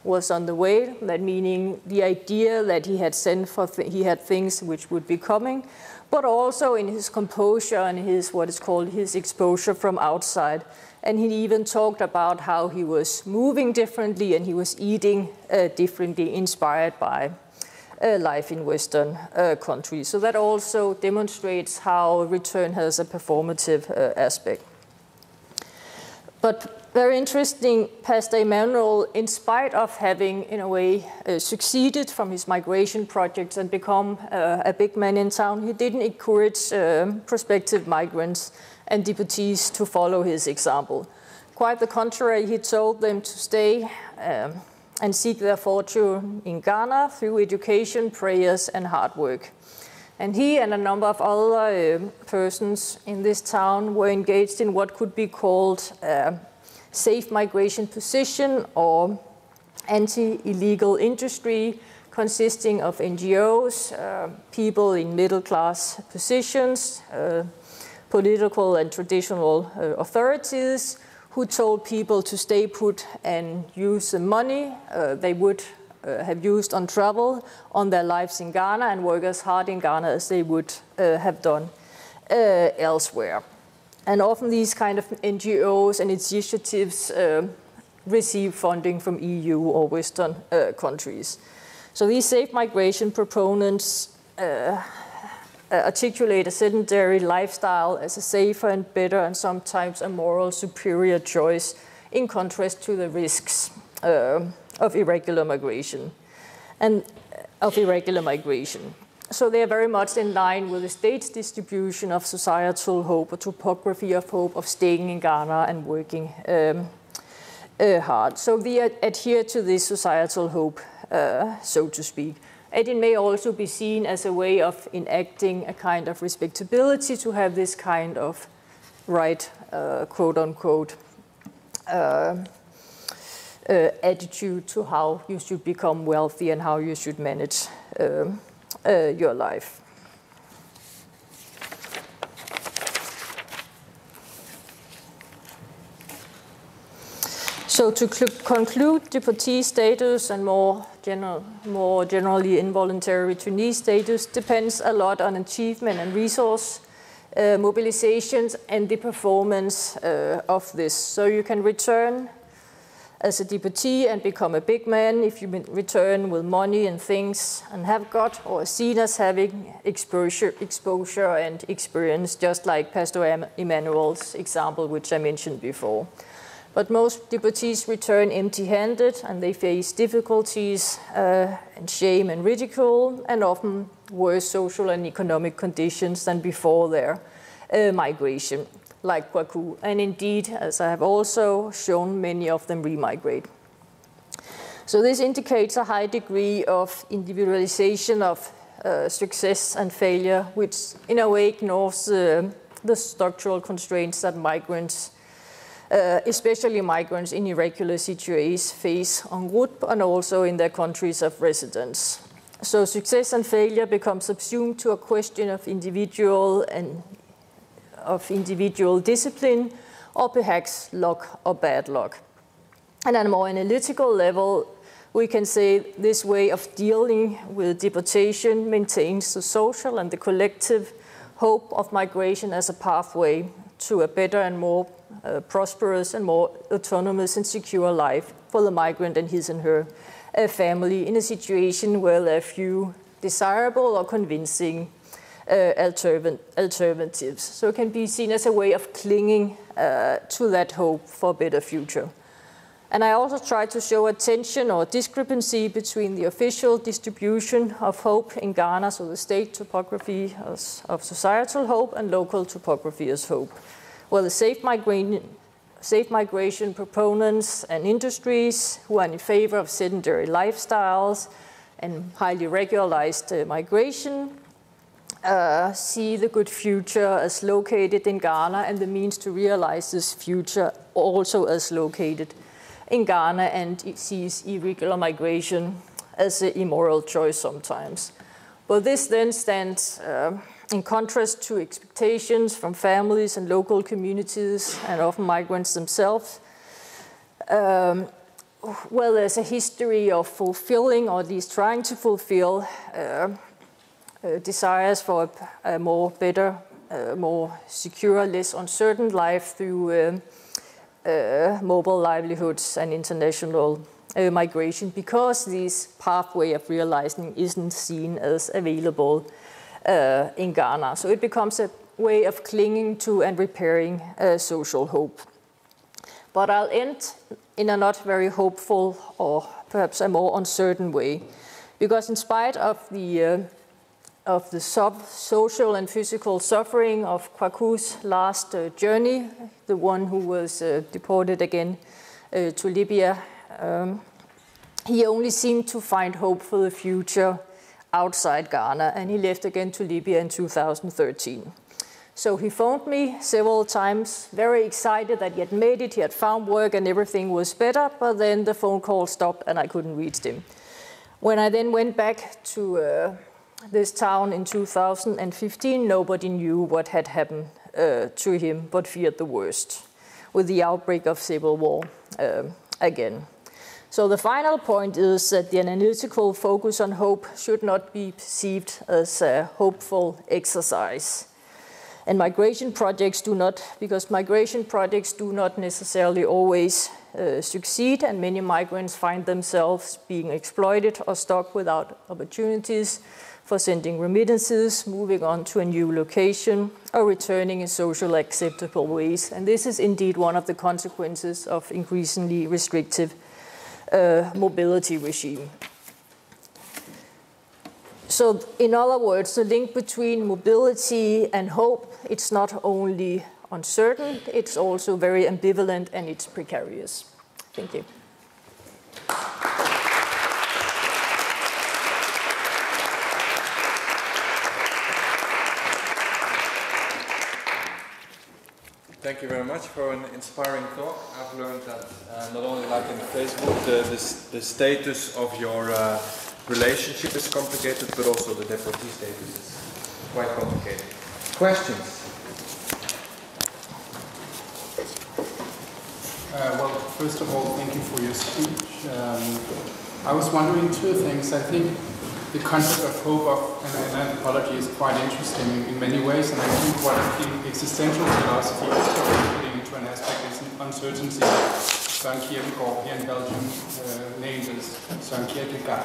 was on the way, that meaning the idea that he had sent for he had things which would be coming, but also in his composure and his what is called his exposure from outside. And he even talked about how he was moving differently and he was eating differently, inspired by life in Western countries. So that also demonstrates how return has a performative aspect. But very interesting, Pastor Emmanuel, in spite of having, in a way, succeeded from his migration projects and become a big man in town, he didn't encourage prospective migrants and deportees to follow his example. Quite the contrary, he told them to stay and seek their fortune in Ghana through education, prayers, and hard work. And he and a number of other persons in this town were engaged in what could be called safe migration position or anti-illegal industry, consisting of NGOs, people in middle-class positions, political and traditional authorities, who told people to stay put and use the money they would have used on travel on their lives in Ghana and work as hard in Ghana as they would have done elsewhere. And often these kind of NGOs and initiatives receive funding from EU or Western countries. So these safe migration proponents articulate a sedentary lifestyle as a safer and better and sometimes a moral superior choice in contrast to the risks of irregular migration. So they are very much in line with the state's distribution of societal hope, or topography of hope of staying in Ghana and working hard. So we adhere to this societal hope, so to speak. And it may also be seen as a way of enacting a kind of respectability to have this kind of right, quote unquote, attitude to how you should become wealthy and how you should manage your life. So to conclude, deportee status and more generally involuntary returnee status depends a lot on achievement and resource mobilizations and the performance of this. So you can return as a deportee and become a big man if you return with money and things and have got or seen as having exposure and experience, just like Pastor Emmanuel's example, which I mentioned before. But most deportees return empty-handed and they face difficulties and shame and ridicule and often worse social and economic conditions than before their migration, like Kwaku. And indeed, as I have also shown, many of them remigrate. So this indicates a high degree of individualization of success and failure, which in a way ignores the structural constraints that migrants, especially migrants in irregular situations, face en route and also in their countries of residence. So success and failure become subsumed to a question of individual discipline, or perhaps luck or bad luck. And at a more analytical level, we can say this way of dealing with deportation maintains the social and the collective hope of migration as a pathway to a better and more prosperous and more autonomous and secure life for the migrant and his and her family in a situation where there are few desirable or convincing alternatives. So it can be seen as a way of clinging to that hope for a better future. And I also try to show a tension or discrepancy between the official distribution of hope in Ghana, so the state topography of societal hope, and local topography as hope. Well, the safe migration proponents and industries who are in favor of sedentary lifestyles and highly regularized migration see the good future as located in Ghana, and the means to realize this future also as located in Ghana, and it sees irregular migration as an immoral choice sometimes. But this then stands in contrast to expectations from families and local communities and often migrants themselves. Well, there's a history of fulfilling, or at least trying to fulfill, desires for a more better, more secure, less uncertain life through mobile livelihoods and international migration, because this pathway of realizing isn't seen as available in Ghana. So it becomes a way of clinging to and repairing social hope. But I'll end in a not very hopeful, or perhaps a more uncertain way, because in spite of the social and physical suffering of Kwaku's last journey, the one who was deported again to Libya, he only seemed to find hope for the future outside Ghana, and he left again to Libya in 2013. So he phoned me several times, very excited that he had made it, he had found work and everything was better, but then the phone call stopped and I couldn't reach him. When I then went back to this town in 2015, nobody knew what had happened to him, but feared the worst, with the outbreak of civil war again. So the final point is that the analytical focus on hope should not be perceived as a hopeful exercise. And migration projects do not, because migration projects do not necessarily always succeed, and many migrants find themselves being exploited or stuck without opportunities for sending remittances, moving on to a new location, or returning in socially acceptable ways. And this is indeed one of the consequences of increasingly restrictive mobility regime. So in other words, the link between mobility and hope, it's not only uncertain, it's also very ambivalent and it's precarious. Thank you. Thank you very much for an inspiring talk. I've learned that not only like in Facebook, the status of your relationship is complicated, but also the devotee status is quite complicated. Questions? Well, first of all, thank you for your speech. I was wondering two things. I think the concept of hope and anthropology is quite interesting in many ways, and I think what in existential philosophy is putting into an aspect is uncertainty. Søren Kierkegaard here in Belgium named as Søren Kierkegaard.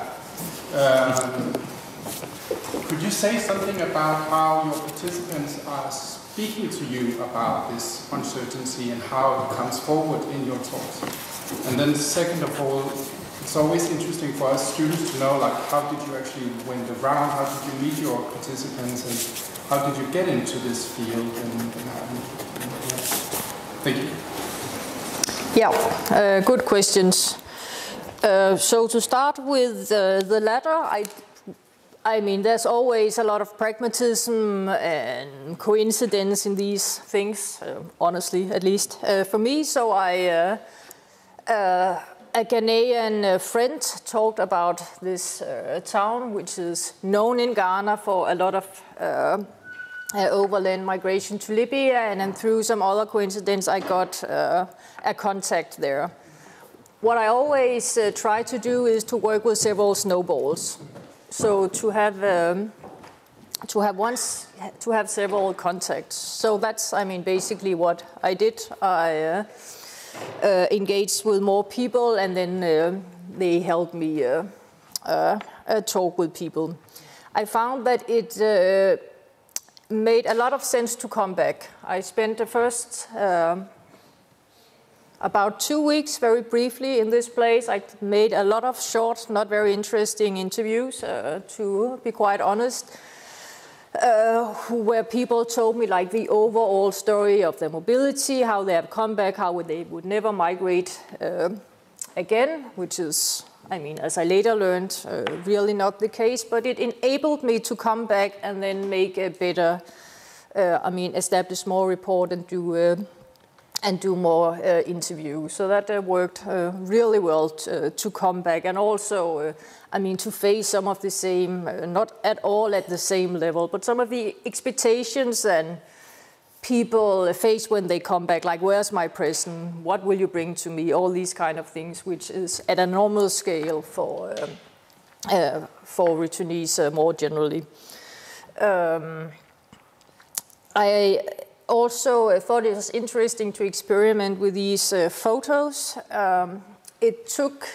Could you say something about how your participants are speaking to you about this uncertainty and how it comes forward in your talks? And then second of all, it's always interesting for us students to know, like, how did you actually went around, how did you meet your participants, and how did you get into this field? Thank you. Yeah, good questions. So to start with the latter, I mean, there's always a lot of pragmatism and coincidence in these things, honestly, at least for me. So a Ghanaian friend talked about this town, which is known in Ghana for a lot of overland migration to Libya, and then through some other coincidence, I got a contact there. What I always try to do is to work with several snowballs. So to have several contacts. So that's, I mean, basically what I did. I engaged with more people, and then they helped me talk with people. I found that it made a lot of sense to come back. I spent the first about 2 weeks, very briefly, in this place. I made a lot of short, not very interesting interviews, to be quite honest, where people told me like the overall story of their mobility, how they have come back, how they would never migrate again, which is, I mean, as I later learned, really not the case, but it enabled me to come back and then make a better, establish more report and do more interviews. So that worked really well to come back, and also, to face some of the same, not at all at the same level, but some of the expectations and people face when they come back, like, where's my present? What will you bring to me? All these kind of things, which is at a normal scale for returnees more generally. I also thought it was interesting to experiment with these photos. It took,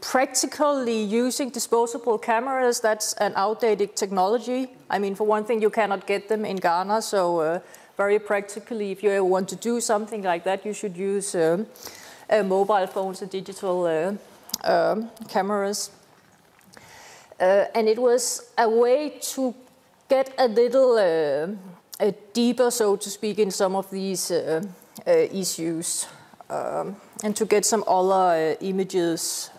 practically using disposable cameras, that's an outdated technology. For one thing, you cannot get them in Ghana, so very practically, if you want to do something like that, you should use mobile phones and digital cameras. And it was a way to get a little deeper, so to speak, in some of these issues, and to get some other images,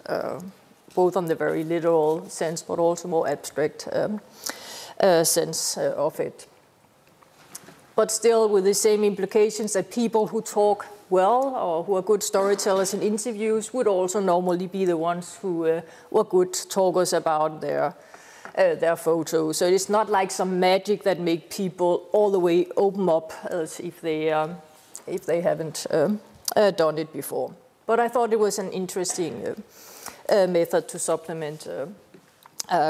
both on the very literal sense, but also more abstract sense of it. But still with the same implications that people who talk well or who are good storytellers in interviews would also normally be the ones who were good talkers about their photos. So it's not like some magic that make people all the way open up as if they haven't done it before. But I thought it was an interesting method to supplement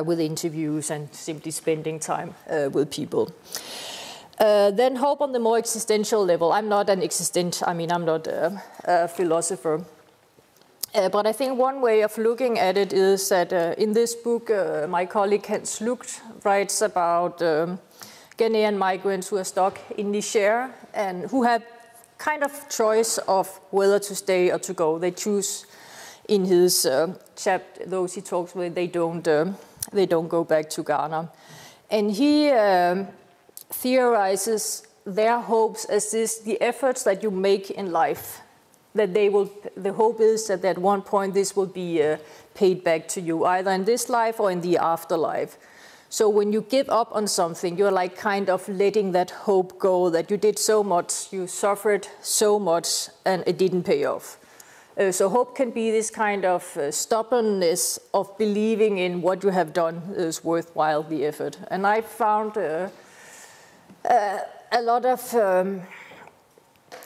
with interviews and simply spending time with people. Then hope on the more existential level. I'm not an I'm not a philosopher. But I think one way of looking at it is that in this book, my colleague Hans Lucht writes about Ghanaian migrants who are stuck in Niger and who have kind of choice of whether to stay or to go. They choose in his chapter, those he talks with, they don't go back to Ghana. And he theorizes their hopes as the efforts that you make in life, that the hope is that at one point this will be paid back to you, either in this life or in the afterlife. So when you give up on something, you're like kind of letting that hope go, that you did so much, you suffered so much, and it didn't pay off. So hope can be this kind of stubbornness of believing in what you have done is worthwhile the effort. And I found a lot of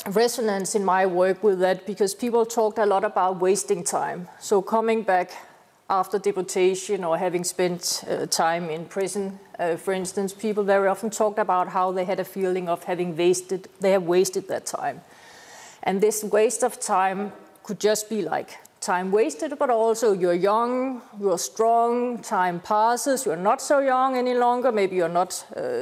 resonance in my work with that, because people talked a lot about wasting time. So coming back after deportation or having spent time in prison, for instance, people very often talked about how they had a feeling of they have wasted that time. And this waste of time could just be like time wasted, but also you're young, you're strong, time passes, you're not so young any longer, maybe you're not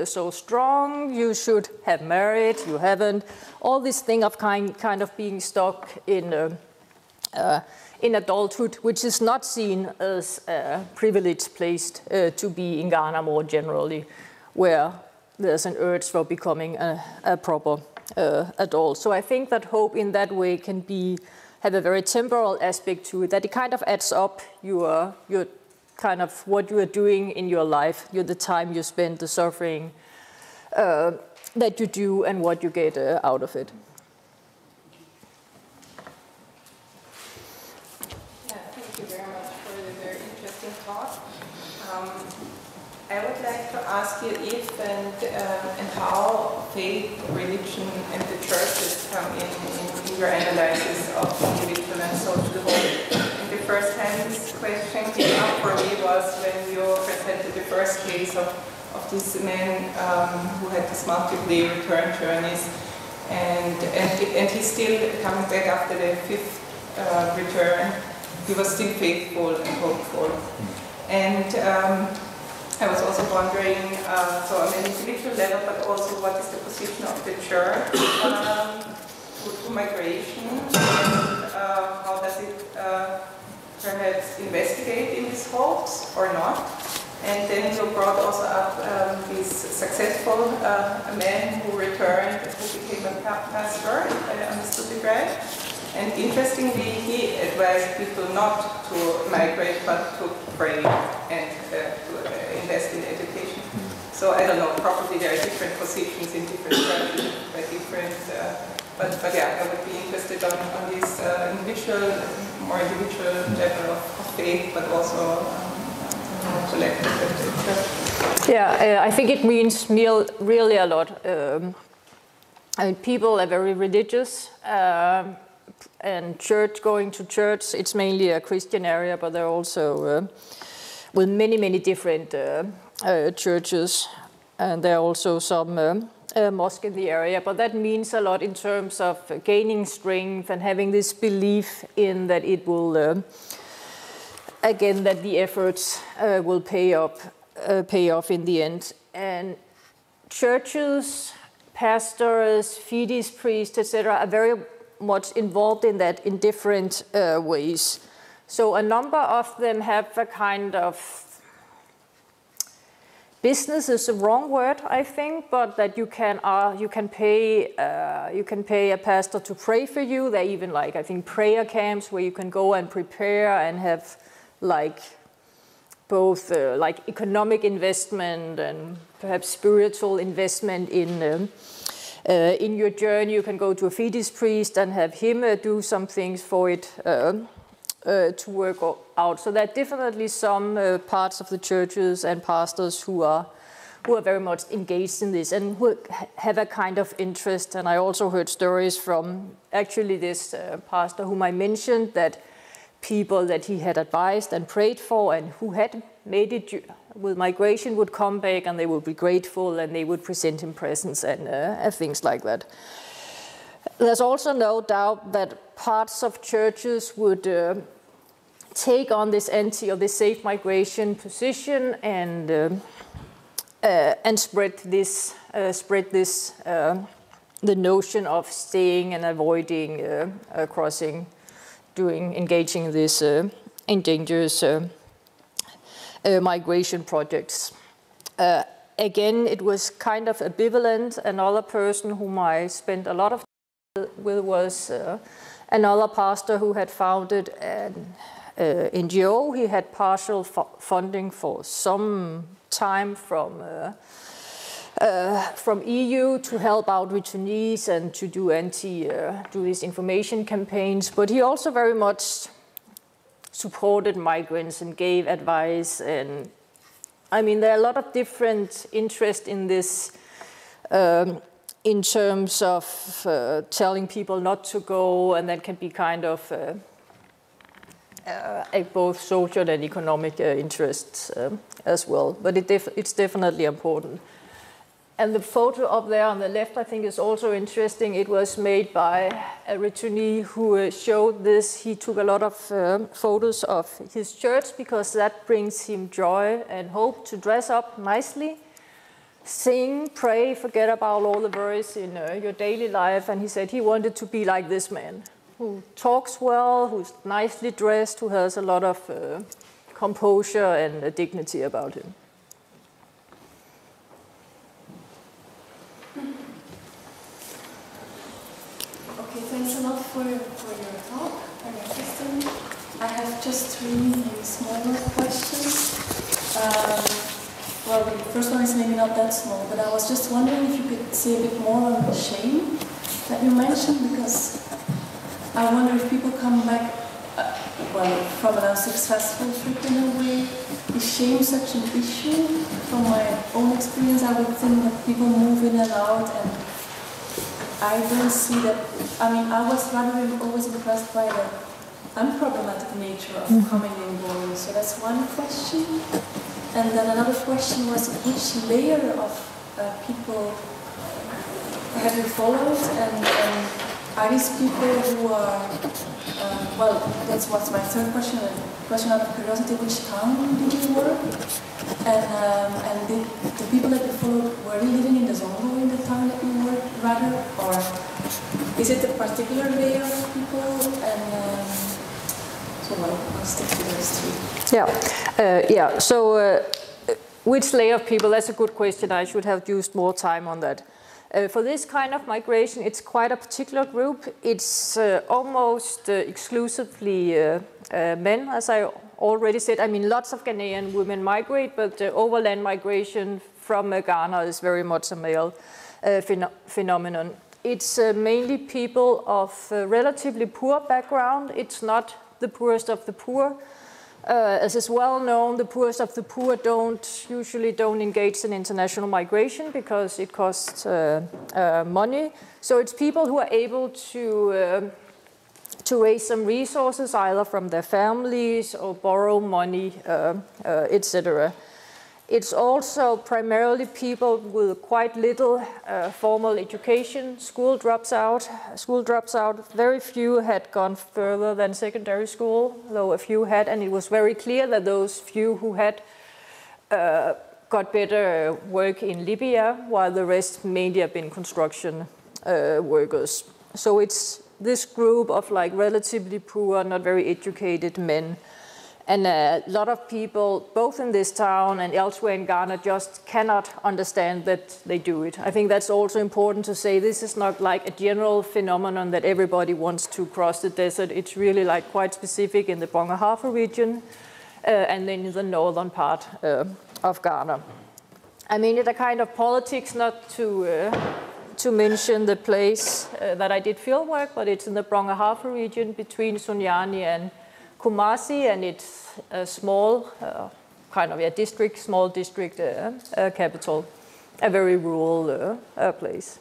so strong, you should have married, you haven't. All this thing of kind of being stuck in adulthood, which is not seen as a privileged place to be in Ghana more generally, where there's an urge for becoming a proper adult. So I think that hope in that way can have a very temporal aspect to it, that it kind of adds up your kind of what you are doing in your life, the time you spend, the suffering that you do, and what you get out of it. Yeah, thank you very much for the very interesting talk. I would like to ask you if and how faith, religion, and the churches come in your analysis of individual and social hope. And the first time this question came up for me was when you presented the first case of this man who had these multiple return journeys, and he's still coming back after the fifth return. He was still faithful and hopeful. And I was also wondering, so on an individual level, but also what is the position of the church to migration, and how does it perhaps investigate in these hopes or not? And then you brought also up this successful man who returned, who became a pastor, if I understood it right. And interestingly, he advised people not to migrate, but to pray and to invest in education. So I don't know, probably there are different positions in different churches by different, but yeah, I would be interested on this more individual level of faith, but also collective. Yeah, I think it means really a lot. I mean, people are very religious. And going to church, it's mainly a Christian area, but there are also with many different churches, and there are also some mosques in the area. But that means a lot in terms of gaining strength and having this belief in that it will, again, that the efforts will pay off in the end. And churches, pastors, fides priests, etc., are very much involved in that in different ways. So a number of them have a kind of business is the wrong word, I think, but that you can pay a pastor to pray for you. There are even like I think prayer camps where you can go and prepare and have like both like economic investment and perhaps spiritual investment in your journey. You can go to a fides priest and have him do some things for it to work out. So there are definitely some parts of the churches and pastors who are very much engaged in this and who have a kind of interest. And I also heard stories from actually this pastor whom I mentioned, that people that he had advised and prayed for and who had made it with migration would come back and they would be grateful and they would present him presents and things like that. There's also no doubt that parts of churches would take on this anti or this safe migration position and spread this the notion of staying and avoiding crossing, engaging in this in dangerous migration projects. Again, it was kind of ambivalent. Another person whom I spent a lot of time with was another pastor who had founded an NGO. He had partial funding for some time from EU to help out returnees and to do do these information campaigns. But he also very much supported migrants and gave advice. And I mean, there are a lot of different interests in this in terms of telling people not to go, and that can be kind of both social and economic interests as well. But it's definitely important. And the photo up there on the left, I think, is also interesting. It was made by a returnee who showed this. He took a lot of photos of his church because that brings him joy and hope to dress up nicely, sing, pray, forget about all the worries in your daily life. And he said he wanted to be like this man, who talks well, who's nicely dressed, who has a lot of composure and dignity about him. Thanks a lot for your talk, very interesting. I have just three smaller questions. Well, the first one is maybe not that small, but I was just wondering if you could say a bit more on the shame that you mentioned, because I wonder if people come back, from a successful trip in a way. Is shame such an issue? From my own experience, I would think that people move in and out, and I don't see that. I mean, I was rather always impressed by the unproblematic nature of coming and going. So that's one question. And then another question was, which layer of people have you followed? And are these people who are, that's what's my third question. A question out of curiosity, which town did you work? And the people that you followed, were they living in the Zongo in the town that you worked, rather? Or is it a particular layer of people? And so I'll stick to those three. So which layer of people? That's a good question. I should have used more time on that. For this kind of migration, it's quite a particular group. It's almost exclusively men, as I already said. I mean, lots of Ghanaian women migrate, but overland migration from Ghana is very much a male phenomenon. It's mainly people of relatively poor background. It's not the poorest of the poor. As is well known, the poorest of the poor usually don't engage in international migration because it costs money. So it's people who are able to raise some resources either from their families or borrow money, etc. It's also primarily people with quite little formal education. School drops out. Very few had gone further than secondary school, though a few had, and it was very clear that those few who had got better work in Libya, while the rest mainly have been construction workers. So it's this group of like relatively poor, not very educated men. And a lot of people, both in this town and elsewhere in Ghana, just cannot understand that they do it. I think that's also important to say. This is not like a general phenomenon that everybody wants to cross the desert. It's really like quite specific in the Brong-Ahafo region and then in the northern part of Ghana. I mean, it's a kind of politics, not to mention the place that I did film work, but it's in the Brong-Ahafo region between Sunyani and Kumasi, and it's a small small district capital, a very rural place.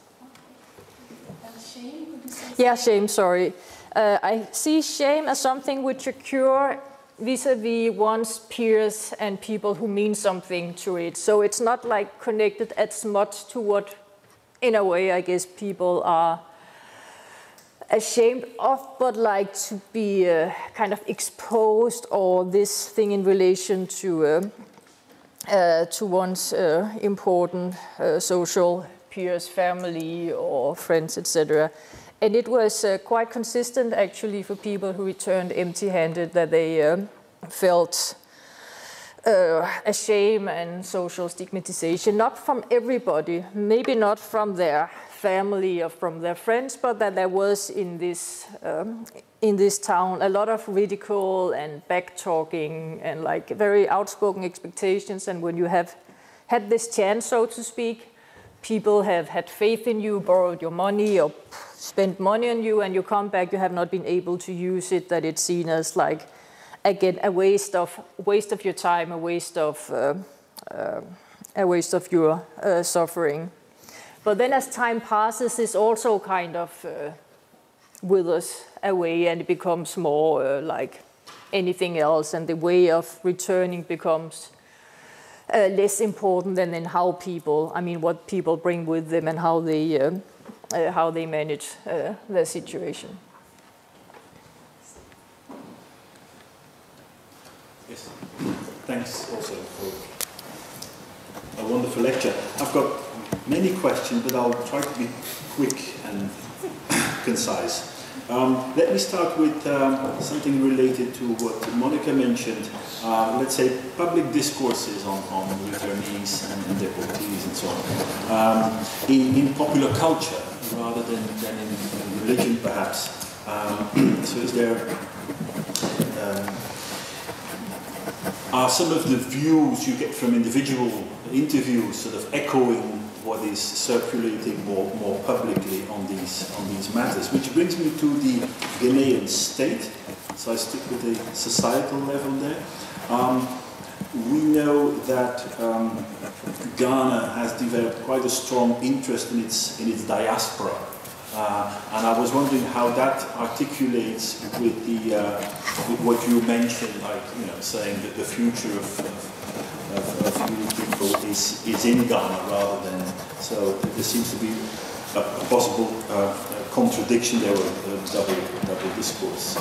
And shame? Yeah, shame, sorry. I see shame as something which occurs vis-a-vis one's peers and people who mean something to it. So it's not like connected as much to what, in a way, I guess people are ashamed of, but like to be kind of exposed, or this thing in relation to one's important social peers, family or friends, etc. And it was quite consistent actually for people who returned empty-handed, that they felt a shame and social stigmatization, not from everybody, maybe not from their family or from their friends, but that there was in this town a lot of ridicule and back-talking and like very outspoken expectations. And when you have had this chance, so to speak, people have had faith in you, borrowed your money or spent money on you, and you come back, you have not been able to use it, that it's seen as like, again, a waste of your time, a waste of your suffering. But then as time passes, this also kind of withers away, and it becomes more like anything else, and the way of returning becomes less important than in how people, I mean, what people bring with them and how they manage their situation. Yes, thanks also for a wonderful lecture. I've got many questions, but I'll try to be quick and concise. Let me start with something related to what Monica mentioned. Let's say public discourses on returnees and deportees and so on. In popular culture, rather than in religion, perhaps. So is there... are some of the views you get from individual interviews sort of echoing what is circulating more publicly on these matters? Which brings me to the Ghanaian state. So I stick with the societal level there. We know that Ghana has developed quite a strong interest in its diaspora. And I was wondering how that articulates with what you mentioned, like saying that the future of young people is in Ghana rather than. So there seems to be a possible contradiction there, or double discourse,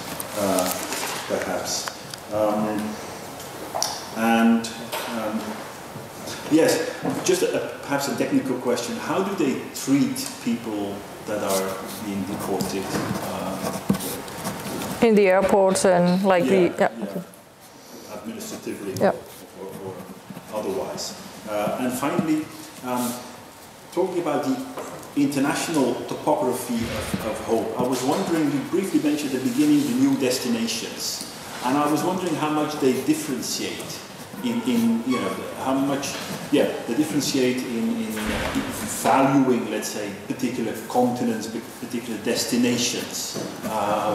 perhaps. Yes, just perhaps a technical question. How do they treat people that are being deported? In the airports and like administratively or otherwise. And finally, talking about the international topography of hope, I was wondering, you briefly mentioned at the beginning the new destinations, and I was wondering how much they differentiate in how much they differentiate in valuing, let's say, particular continents, particular destinations,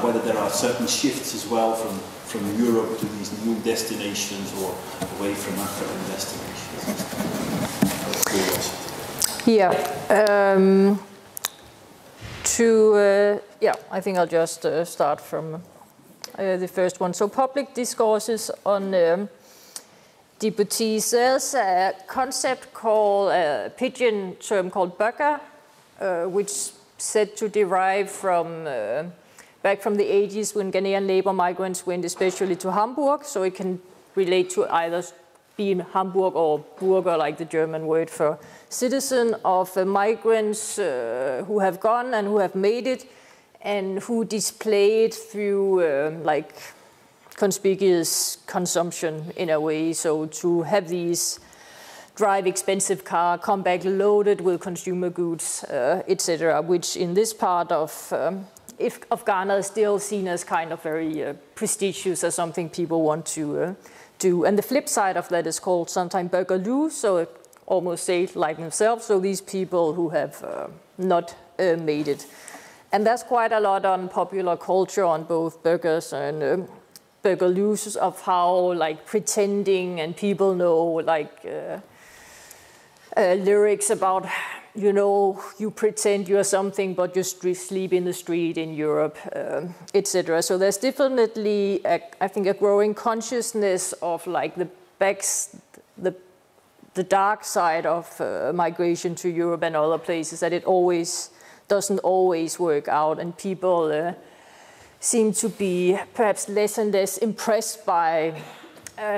whether there are certain shifts as well from Europe to these new destinations or away from African destinations. I think I'll just start from the first one. So public discourses on deportees. There's a concept called, a pidgin term called bugger, which is said to derive from back from the 80s when Ghanaian labor migrants went especially to Hamburg. So it can relate to either being Hamburg or Bürger, like the German word for citizen, of migrants who have gone and who have made it and who display it through like conspicuous consumption in a way. So to have these drive expensive car, come back loaded with consumer goods, etc., which in this part of Ghana is still seen as kind of very prestigious, as something people want to do. And the flip side of that is called sometimes burgerloo, so it almost say it like themselves, so these people who have not made it. And there's quite a lot on popular culture on both burgers and burgerloos of how like pretending, and people know like lyrics about you know, you pretend you're something, but you sleep in the street in Europe, etc. So there's definitely, I think, a growing consciousness of like the dark side of migration to Europe and other places, that it doesn't always work out, and people seem to be perhaps less and less impressed by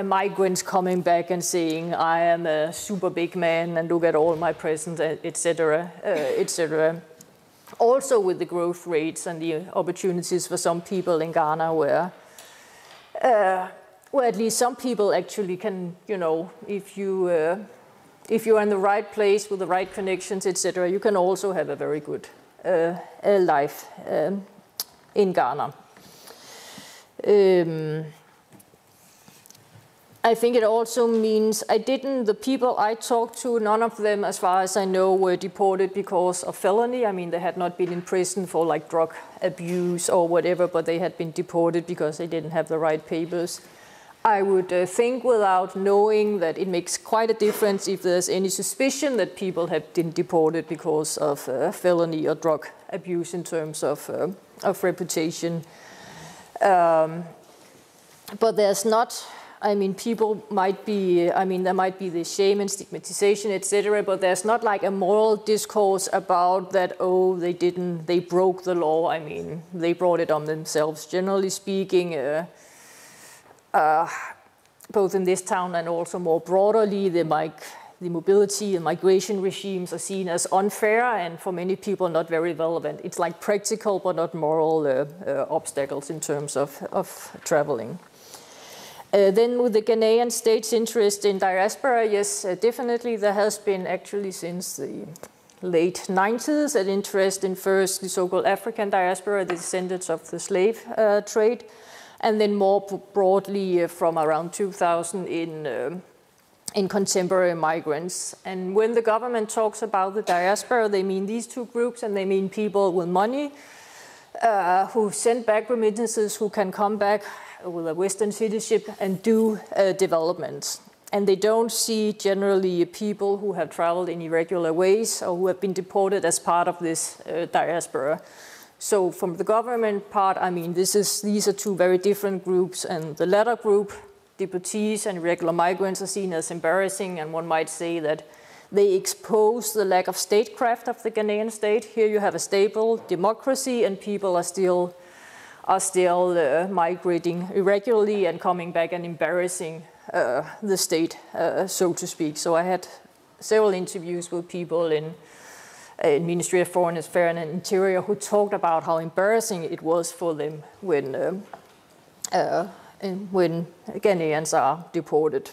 migrants coming back and saying, I am a super big man and look at all my presents, etc., etc. Also with the growth rates and the opportunities for some people in Ghana where at least some people actually can, you know, if you're in the right place with the right connections, etc., you can also have a very good life in Ghana. I think it also means the people I talked to, none of them, as far as I know, were deported because of felony. I mean, they had not been in prison for like drug abuse or whatever, but they had been deported because they didn't have the right papers. I would think, without knowing, that it makes quite a difference if there's any suspicion that people have been deported because of felony or drug abuse in terms of reputation. But there's not, I mean, people might be, I mean, there might be the shame and stigmatization, etc., but there's not like a moral discourse about that, oh, they broke the law. I mean, they brought it on themselves. Generally speaking, both in this town and also more broadly, the mobility and migration regimes are seen as unfair and for many people not very relevant. It's like practical but not moral obstacles in terms of traveling. Then with the Ghanaian state's interest in diaspora, yes, definitely there has been actually since the late 90s an interest in first the so-called African diaspora, the descendants of the slave trade, and then more broadly from around 2000 in contemporary migrants. And when the government talks about the diaspora, they mean these two groups, and they mean people with money who send back remittances, who can come back with a Western citizenship and do development. And they don't see generally people who have traveled in irregular ways or who have been deported as part of this diaspora. So from the government part, I mean, these are two very different groups, and the latter group, deportees and irregular migrants, are seen as embarrassing, and one might say that they expose the lack of statecraft of the Ghanaian state. Here you have a stable democracy, and people are still migrating irregularly and coming back and embarrassing the state, so to speak. So I had several interviews with people in Ministry of Foreign Affairs and Interior who talked about how embarrassing it was for them when Ghanaians are deported.